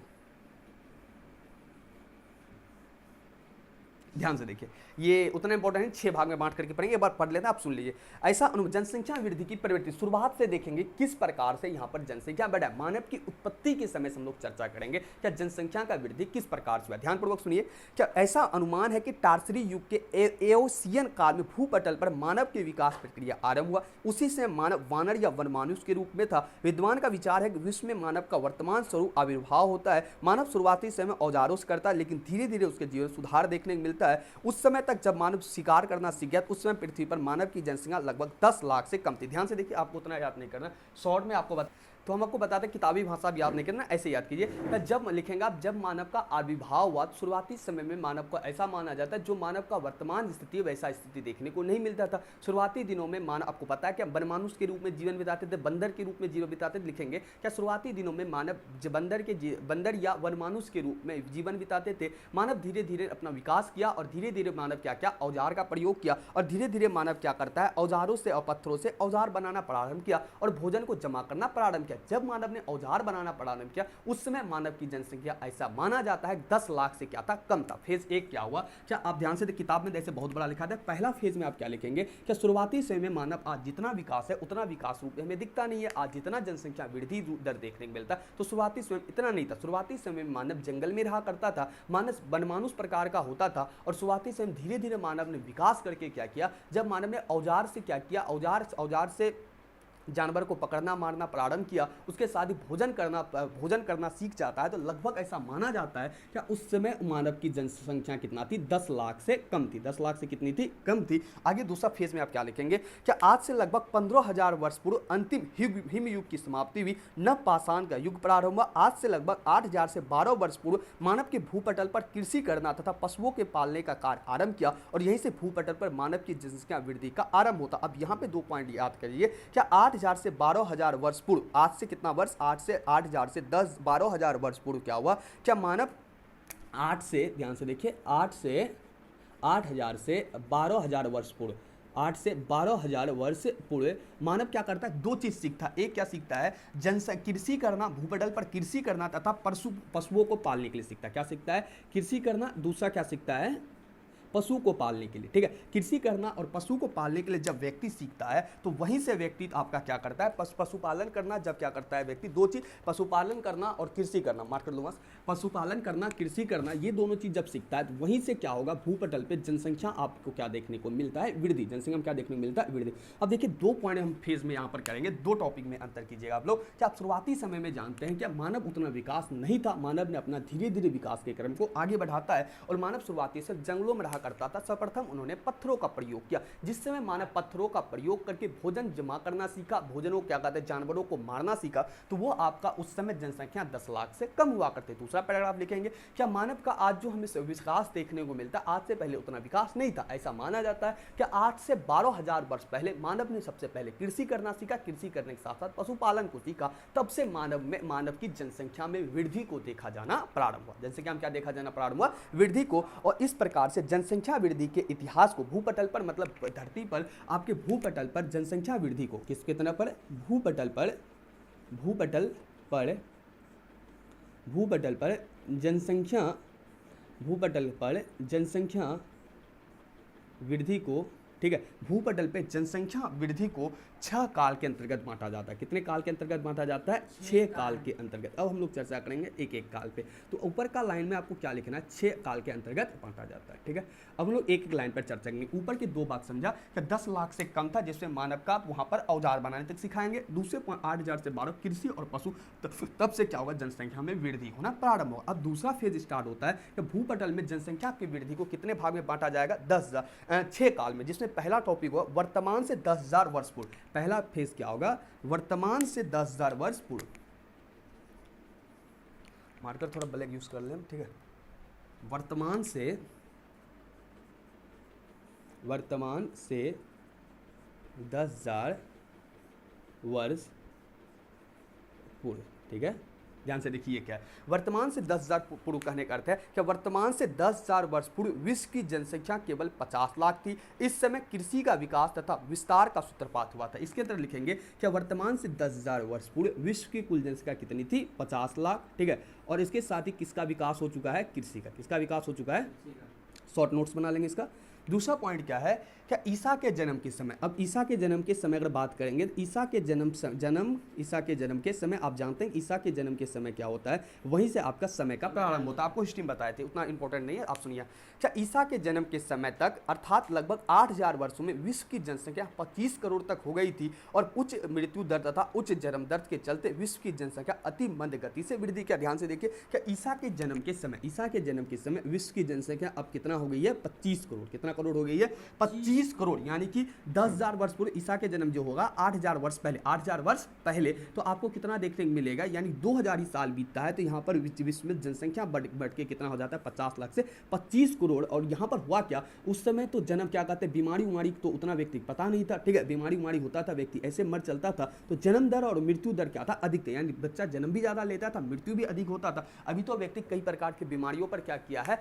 ध्यान से देखिए, ये उतना इंपॉर्टेंट है, 6 भाग में बांट करके पढ़ेंगे। एक बार पढ़ लेते हैं, आप सुन लीजिए। ऐसा जनसंख्या वृद्धि की प्रवृत्ति, शुरुआत से देखेंगे किस प्रकार से यहाँ पर जनसंख्या बढ़ा। मानव की उत्पत्ति के समय से हम लोग चर्चा करेंगे क्या जनसंख्या का वृद्धि किस प्रकार से हुआ। ध्यानपूर्वक सुनिए। क्या ऐसा अनुमान है कि टार्सरी युग के एओसियन काल में भूपटल पर मानव की विकास प्रक्रिया आरंभ हुआ। उसी से मानव वानर या वनमानुष के रूप में था। विद्वान का विचार है कि विश्व में मानव का वर्तमान स्वरूप आविर्भाव होता है। मानव शुरुआती समय औजारों से करता है, लेकिन धीरे धीरे उसके जीवन सुधार देखने को मिलता है। उस समय तक जब मानव शिकार करना सीख गया, उस समय पृथ्वी पर मानव की जनसंख्या लगभग 10 लाख से कम थी। ध्यान से देखिए, आपको उतना याद नहीं करना, शॉर्ट में आपको तो हम आपको बताते हैं, किताबी भाषा भी याद नहीं करना, ऐसे याद कीजिए। जब लिखेंगे आप, जब मानव का आविर्भाव हुआ, शुरुआती समय में मानव को ऐसा माना जाता है जो मानव का वर्तमान स्थिति वैसा स्थिति देखने को नहीं मिलता था। शुरुआती दिनों में मानव, आपको पता है क्या, वनमानुष के रूप में जीवन बिताते थे, बंदर के रूप में जीवन बिताते थे। लिखेंगे क्या शुरुआती दिनों में मानव बंदर या वनमानुष के रूप में जीवन बिताते थे। मानव धीरे धीरे अपना विकास किया और धीरे धीरे मानव क्या क्या औजार का प्रयोग किया, और धीरे धीरे मानव क्या करता है, औजारों से और पत्थरों से औजार बनाना प्रारंभ किया और भोजन को जमा करना प्रारंभ किया। जब मानव ने औजार बनाना प्रारंभ किया, उस समय मानव की जनसंख्या ऐसा माना जाता है 10 लाख से क्या था, कम था। फेज 1 क्या हुआ, क्या आप ध्यान से किताब में जैसे बहुत बड़ा लिखा था, पहला फेज में आप क्या लिखेंगे, क्या शुरुआती समय में मानव आज जितना विकास है उतना विकास रूप में हमें दिखता नहीं है। आज जितना जनसंख्या वृद्धि दर देखने को मिलता, तो शुरुआती समय इतना नहीं था। शुरुआती समय में मानव जंगल में रहा करता था, मानव वनमानुष प्रकार का होता था, और शुरुआती समय धीरे धीरे मानव ने विकास करके क्या किया, जब मानव ने औजार से क्या किया, औजार से जानवर को पकड़ना मारना प्रारंभ किया, उसके साथ ही भोजन करना सीख जाता है, तो लगभग ऐसा माना जाता है कि उस समय मानव की जनसंख्या कितना थी, 10 लाख से कम थी। 10 लाख से कितनी थी, कम थी। आगे दूसरा फेज में आप क्या लिखेंगे, क्या आज से लगभग 15,000 वर्ष पूर्व अंतिम हिमयुग की समाप्ति हुई, नव पाषाण का युग प्रारंभ हुआ। आज से लगभग 8,000 से 12 वर्ष पूर्व मानव के भूपटल पर कृषि करना तथा पशुओं के पालने का कार्य आरंभ किया, और यहीं से भूपटल पर मानव की जनसंख्या वृद्धि का आरंभ होता। अब यहाँ पे 2 पॉइंट याद करिए, क्या 8,000 से 12,000 वर्ष पूर्व, आज से कितना वर्ष, 8,000 से 12,000 वर्ष पूर्व क्या हुआ, क्या मानव 8 से, ध्यान से देखिए, 8,000 से 12,000 वर्ष पूर्व, 8 से 12,000 वर्ष पूर्व मानव क्या करता है, 2 चीज सीखता है। एक क्या सीखता है, कृषि करना, भूपटल पर कृषि करना तथा पशुओं को पालने के लिए सीखता है। क्या सीखता है, कृषि करना। दूसरा क्या सीखता है, पशु को पालने के लिए, ठीक है। कृषि करना और पशु को पालने के लिए जब व्यक्ति सीखता है तो वहीं से व्यक्ति आपका क्या करता है, पशुपालन करना जब क्या करता है व्यक्ति, दो चीज, पशुपालन करना और कृषि करना, मार्क कर लो बस, पशुपालन करना कृषि करना, ये दोनों चीज जब सीखता है तो वहीं से क्या होगा, भूपटल पे जनसंख्या आपको क्या देखने को मिलता है, वृद्धि, जनसंख्या में क्या देखने को मिलता है, वृद्धि। अब देखिए दो पॉइंट हम फेज में यहाँ पर करेंगे, दो टॉपिक में अंतर कीजिएगा आप लोग। क्या आप शुरुआती समय में जानते हैं क्या मानव उतना विकास नहीं था, मानव ने अपना धीरे धीरे विकास के क्रम को आगे बढ़ाता है और मानव शुरुआती से जंगलों में रहा करता था। सर्वप्रथम उन्होंने पत्थरों का प्रयोग किया, जिस समय मानव पत्थरों का प्रयोग करके भोजन जमा करना सीखा, भोजनों क्या कहते हैं, जानवरों को मारना सीखा, तो वो आपका उस समय जनसंख्या 10 लाख से कम हुआ करते। दूसरा पैराग्राफ लिखेंगे, क्या मानव का आज जो हमें विकास देखने को मिलता है, आज से पहले उतना विकास नहीं था। ऐसा माना जाता है कि 8 से 12,000 वर्ष पहले मानव ने सबसे पहले कृषि करना सीखा, कृषि करने के साथ साथ पशुपालन को सीखा, तब से मानव की जनसंख्या में वृद्धि को देखा जाना प्रारंभ हुआ। जनसंख्या में क्या देखा जाना प्रारंभ हुआ, वृद्धि को। और इस प्रकार से जनसंख्या वृद्धि के इतिहास को भूपटल पर, मतलब धरती पर, आपके भूपटल पर जनसंख्या वृद्धि को किसके तरह पर, भूपटल पर जनसंख्या वृद्धि को, ठीक है, भूपटल पे जनसंख्या वृद्धि को 6 काल के अंतर्गत बांटा जाता है। कितने काल के अंतर्गत बांटा जाता है, 6 काल के अंतर्गत। अब हम लोग चर्चा करेंगे एक एक काल पे। तो ऊपर का लाइन में आपको क्या लिखना है, 6 काल के अंतर्गत बांटा जाता है, ठीक है। अब हम लोग एक एक लाइन पर चर्चा करेंगे। ऊपर की 2 बात समझा कि 10 लाख से कम था, जिसमें मानव का वहां पर औजार बनाने तक सिखाएंगे। दूसरे 8,000 से 12 कृषि और पशु, तब से क्या होगा, जनसंख्या में वृद्धि होना प्रारंभ होगा। अब दूसरा फेज स्टार्ट होता है कि भूपटल में जनसंख्या की वृद्धि को कितने भाग में बांटा जाएगा, 6 काल में, जिसमें पहला टॉपिक होगा वर्तमान से 10,000 वर्ष पूर्व। पहला फेज क्या होगा, वर्तमान से 10,000 वर्ष पूर्व। मार्कर थोड़ा ब्लैक यूज कर लें, ठीक है। वर्तमान से 10,000 वर्ष पूर्व, ठीक है। ध्यान से देखिए क्या है, वर्तमान से 10,000 पूर्व कहने का अर्थ है कि वर्तमान से 10,000 वर्ष पूर्व विश्व की जनसंख्या केवल 50 लाख थी। इस समय कृषि का विकास तथा विस्तार का सूत्रपात हुआ था। इसके अंदर लिखेंगे कि वर्तमान से 10,000 वर्ष पूर्व विश्व की कुल जनसंख्या कितनी थी, 50 लाख, ठीक है। और इसके साथ ही किसका विकास हो चुका है, कृषि का। किसका विकास हो चुका है, शॉर्ट नोट्स बना लेंगे इसका। दूसरा पॉइंट क्या है, क्या ईसा के जन्म के समय, अब ईसा के जन्म के समय अगर बात करेंगे तो ईसा के जन्म के समय आप जानते हैं ईसा के जन्म के समय क्या होता है, वहीं से आपका समय का प्रारंभ होता है। आपको हिस्ट्री में बताए थे, उतना इंपॉर्टेंट नहीं है, आप सुनिए। क्या ईसा के जन्म के समय तक अर्थात लगभग 8,000 वर्षों में विश्व की जनसंख्या 25 करोड़ तक हो गई थी और उच्च मृत्यु दर तथा उच्च जन्म दर के चलते विश्व की जनसंख्या अति मंद गति से वृद्धि किया। ध्यान से देखिए, क्या ईसा के जन्म के समय विश्व की जनसंख्या अब कितना हो गई है, 25 करोड़। कितना करोड़ हो गई है, 25 करोड़। यानी कि 10,000 वर्ष पूर्व ईसा के जन्म जो होगा 8,000 वर्ष पहले, तो आपको कितना देखने को मिलेगा, यानी 2000 ही साल बीतता है तो यहाँ पर विश्व में जनसंख्या बढ़ के कितना हो जाता है, 50 लाख से 25 करोड़। और यहाँ पर हुआ क्या, उस समय तो जन्म क्या कहते हैं, बीमारी तो उतना व्यक्ति पता नहीं था, ठीक है। बीमारी होता था, व्यक्ति ऐसे मर चलता था, तो जन्म दर और मृत्यु दर क्या था, अधिक था। यानी बच्चा जन्म भी ज्यादा लेता था, मृत्यु भी अधिक होता था। अभी तो व्यक्ति कई प्रकार की बीमारियों पर क्या किया है,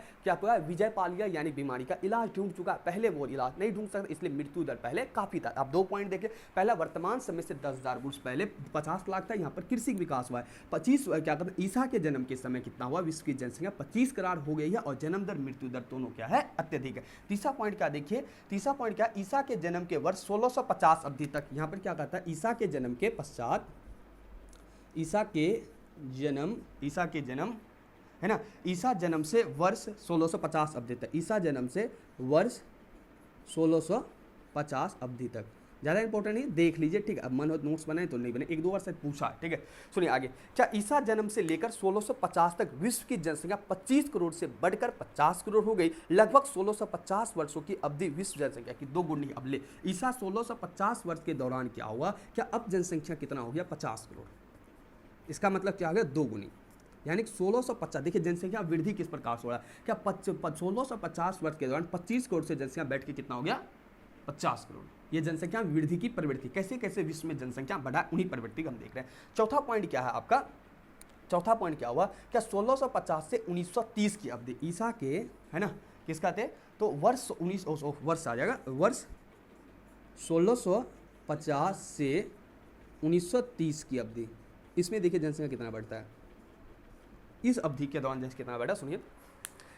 विजय पा लिया, यानी बीमारी का इलाज ढूंढ चुका। पहले वो इलाज नहीं ढूंढ सकता, इसलिए मृत्यु दर पहले काफी था। आप 2 पॉइंट देखें, पहला वर्तमान समय से 10,000 वर्ष पहले 50 लाख था, यहाँ पर कृषि विकास हुआ है। 25 क्या कहते हैं, ईसा के जन्म के समय कितना हुआ, विश्व की जनसंख्या 25 करोड़ हो गई है और जन्म दर मृत्यु दर दोनों क्या है, अत्यधिक है। तीसरा पॉइंट क्या देखिए, ईसा के जन्म के वर्ष 1650 अवधि तक, यहाँ पर क्या कहता है, ईसा के जन्म के पश्चात, ईसा के जन्म है ना, ईसा जन्म से वर्ष 1650 अवधि तक, ईसा जन्म से वर्ष 1650 अवधि तक। ज़्यादा इंपॉर्टेंट नहीं, देख लीजिए, ठीक है। अब मन हो नोट्स बनाए तो नहीं बने, 1-2 बार से पूछा, ठीक है। सुनिए आगे, क्या ईसा जन्म से लेकर 1650 तक विश्व की जनसंख्या 25 करोड़ से बढ़कर 50 करोड़ हो गई। लगभग 1650 वर्षों की अवधि विश्व जनसंख्या की 2 गुनी। अब ले ईसा 1650 वर्ष के दौरान क्या हुआ, क्या अब जनसंख्या कितना हो गया, 50 करोड़। इसका मतलब क्या हो गया, 2 गुनी, यानी 1650। देखिए जनसंख्या वृद्धि किस प्रकार से हो रहा है, क्या 1650 वर्ष के दौरान 25 करोड़ से जनसंख्या बैठ के कितना हो गया, 50 करोड़। ये जनसंख्या वृद्धि की प्रवृत्ति, कैसे कैसे विश्व में जनसंख्या बढ़ा, उन्हीं प्रवृत्ति का हम देख रहे हैं। चौथा पॉइंट क्या है आपका, चौथा पॉइंट क्या हुआ, क्या 1650 से 1930 की अवधि ईसा के, है ना, किसका थे, तो वर्ष 19 वर्ष आ जाएगा, वर्ष 1650 से 1930 की अवधि, इसमें देखिए जनसंख्या कितना बढ़ता है। इस अवधि के दौरान जनसंख्या कितना बढ़ा, सुनिए,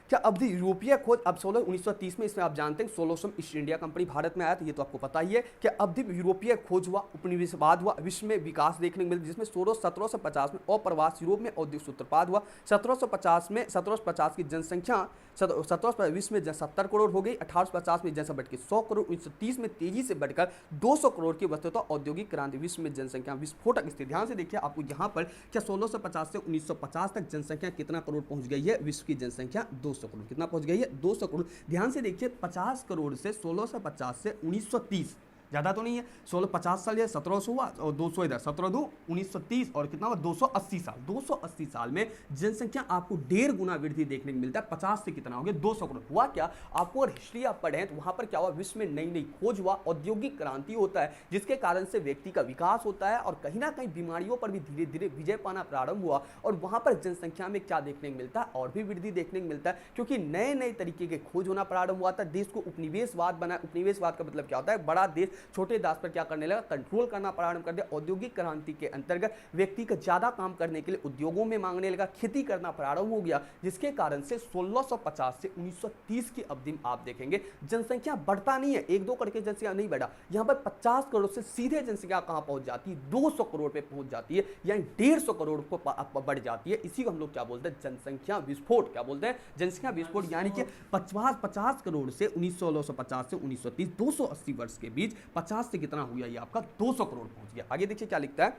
क्या अवधि यूरोपीय खोज अब 1930 में, इसमें आप जानते हैं 1600 ईस्ट इंडिया कंपनी भारत में आया था, ये तो आपको पता ही है। क्या अवधि यूरोपीय खोज हुआ, उपनिवेशवाद हुआ, विश्व में विकास देखने को मिला, जिसमें 1750 में अप्रवास यूरोप में औद्योगिक सूत्रपात हुआ। 1750 की जनसंख्या 17 विश्व में 70 करोड़ हो गई। 1850 में जनसंख्या बढ़ के 100 करोड़। 1930 में तेजी से बढ़कर 200 करोड़ की वस्तुतः औद्योगिक क्रांति, विश्व में जनसंख्या विस्फोटक स्थिति। ध्यान से देखिए आपको यहाँ पर क्या 1650 से 1950 तक जनसंख्या कितना करोड़ पहुंच गई है, विश्व की जनसंख्या 200 करोड़। कितना पहुंच गई है, 200 करोड़। ध्यान से देखिए 50 करोड़ से 1650 से 1930 ज़्यादा तो नहीं है, 1650 साल या 1700 हुआ और 200 इधर, 17 दो 1930 और कितना हुआ 280 साल। 280 साल में जनसंख्या आपको 1.5 गुना वृद्धि देखने को मिलता है। 50 से कितना हो गया, 200 करोड़। हुआ क्या, आपको अगर हिस्ट्री आप पढ़ें तो वहाँ पर क्या हुआ, विश्व में नई नई खोज हुआ, औद्योगिक क्रांति होता है, जिसके कारण से व्यक्ति का विकास होता है और कहीं ना कहीं बीमारियों पर भी धीरे धीरे विजय पाना प्रारंभ हुआ। और वहाँ पर जनसंख्या में क्या देखने को मिलता है, और भी वृद्धि देखने को मिलता है, क्योंकि नए नए तरीके के खोज होना प्रारंभ हुआ था। देश को उपनिवेशवाद बना। उपनिवेशवाद का मतलब क्या होता है, बड़ा देश छोटे देश पर क्या करने लगा, कंट्रोल करना प्रारंभ कर दिया। औद्योगिक क्रांति के अंतर्गत व्यक्ति का ज्यादा काम करने के लिए उद्योगों में मांगने लगा, खेती करना प्रारंभ हो गया, जिसके कारण से 1650 से 1930 की अवधि में आप देखेंगे जनसंख्या बढ़ता नहीं है, 1-2 करके जनसंख्या नहीं बढ़ा। यहां पर 50 करोड़ से सीधे जनसंख्या कहां पहुंच जाती है, 200 करोड़ पे पहुंच जाती है, यानी 150 करोड़ को बढ़ जाती है। इसी को हम लोग क्या बोलते हैं, जनसंख्या विस्फोट। क्या बोलते हैं, जनसंख्या विस्फोट। यानी कि 50 करोड़ से 1650 से 1930 280 वर्ष के बीच 50 से कितना हो गया, ये आपका 200 करोड़ पहुंच गया। आगे देखिए क्या लिखता है,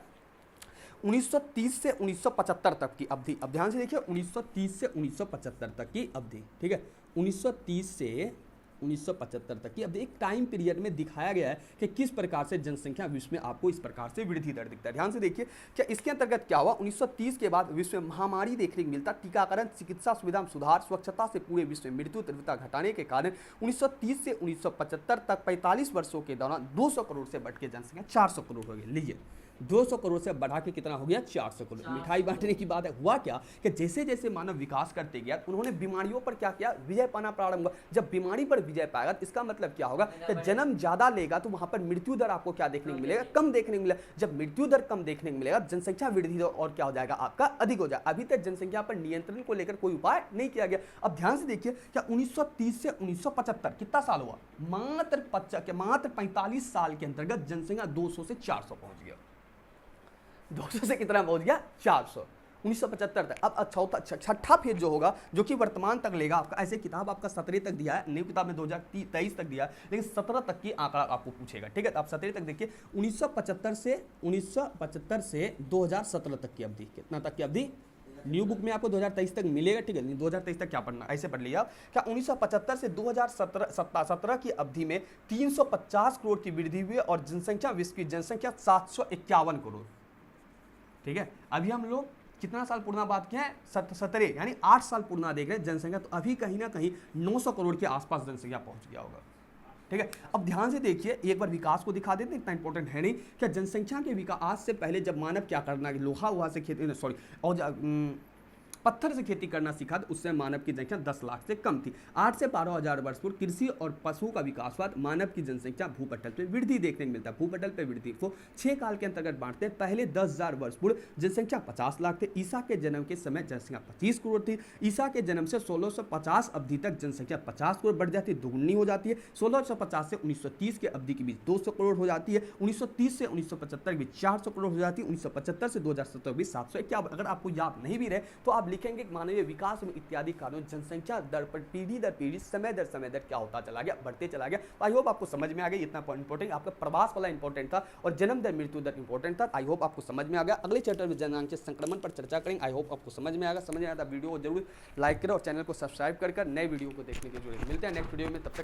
1930 से 1975 तक की अवधि। अब ध्यान से देखिए 1930 से 1975 तक की अवधि, ठीक है। 1930 से 1975 तक की अब एक टाइम पीरियड में दिखाया गया है कि किस प्रकार से जनसंख्या विश्व में आपको इस प्रकार से वृद्धि दर दिखता है। ध्यान से देखिए क्या इसके अंतर्गत क्या हुआ, 1930 के बाद विश्व में महामारी देखने को मिलता, टीकाकरण, चिकित्सा सुविधा में सुधार, स्वच्छता से पूरे विश्व में मृत्यु तीव्रता घटाने के कारण 1930 से 1975 तक 45 वर्षों के दौरान 200 करोड़ से बढ़ के जनसंख्या 400 करोड़ हो गई। लीजिए 200 करोड़ से बढ़ा के कितना हो गया, 400 करोड़। मिठाई बांटने की बात है। हुआ क्या कि जैसे जैसे मानव विकास करते गया उन्होंने बीमारियों पर क्या किया, विजय पाना प्रारंभ हुआ। जब बीमारी पर विजय पाएगा तो इसका मतलब क्या होगा कि जन्म ज्यादा लेगा तो वहां पर मृत्यु दर आपको क्या देखने को मिलेगा, कम देखने को मिलेगा। जब मृत्यु दर कम देखने को मिलेगा, जनसंख्या वृद्धि दर और क्या हो जाएगा, आपका अधिक हो जाएगा। अभी तक जनसंख्या पर नियंत्रण को लेकर कोई उपाय नहीं किया गया। अब ध्यान से देखिए क्या 1930 से 1975 कितना साल हुआ, मात्र 45 साल के अंतर्गत जनसंख्या 200 से 400 पहुंच गया। 200 से कितना पहुंच गया, 400। 1975 तक। अब छठा फेज जो होगा, जो कि वर्तमान तक लेगा आपका, ऐसे किताब आपका 17 तक दिया है, नई किताब में 2023 तक दिया है, लेकिन 17 तक की आंकड़ा आपको पूछेगा, ठीक है। आप 17 तक देखिए 1975 से 2017 तक की अवधि, कितना तक की अवधि, न्यू बुक में आपको 2023 तक मिलेगा, ठीक है। 2023 तक क्या पढ़ना, ऐसे पढ़ लिया क्या 1975 से 2017 की अवधि में 350 करोड़ की वृद्धि हुई और जनसंख्या, विश्व की जनसंख्या 751 करोड़, ठीक है। अभी हम लोग कितना साल पूर्णा बात किया है, 17 यानी 8 साल पूर्णा देख रहे हैं जनसंख्या, तो अभी कहीं ना कहीं 900 करोड़ के आसपास जनसंख्या पहुंच गया होगा, ठीक है। अब ध्यान से देखिए एक बार विकास को दिखा देते हैं, इतना इंपॉर्टेंट है नहीं। क्या जनसंख्या के विकास से पहले जब मानव क्या करना, लोहा वहा से खेती, सॉरी, और पत्थर से खेती करना सीखा तो उससे मानव की जनसंख्या 10 लाख से कम थी। 8 से 12 हजार वर्ष पूर्व कृषि और पशु का विकास हुआ, मानव की जनसंख्या भूपटल पे वृद्धि देखने को मिलता है। भूपटल पे वृद्धि को 6 काल के अंतर्गत बांटते हैं। पहले 10,000 वर्ष पूर्व जनसंख्या 50 लाख थे। ईसा के जन्म के समय जनसंख्या 25 करोड़ थी। ईसा के जन्म से 1650 अवधि तक जनसंख्या 50 करोड़ बढ़ जाती है, दोगुनी हो जाती है। 1650 से 1930 के अवधि के बीच 200 करोड़ हो जाती है। 1930 से 1975 के बीच 400 करोड़ हो जाती है। 1975 से 2017 के बीच 751। अगर आपको याद नहीं भी रहे तो आप लिखेंगे मानवीय विकास में इत्यादि कारणों जनसंख्या दर पर पीढ़ी दर पीढ़ी, समय दर क्या होता चला गया, बढ़ते चला गया। आई होप आपको समझ में आ गया। इतना इंपॉर्टेंट आपका प्रवास वाला इंपॉर्टेंट था और जन्म दर मृत्यु दर इंपॉर्टेंट था। आई होप आपको समझ में आ गया। अगले चैप्टर में जननांग के संक्रमण पर चर्चा करेंगे। आई होप आपको समझ में आएगा। समझ में आया वीडियो को जरूर लाइक करें और चैनल को सब्सक्राइब कर नए वीडियो को देखने के लिए मिलते हैं नेक्स्ट वीडियो में। तब तक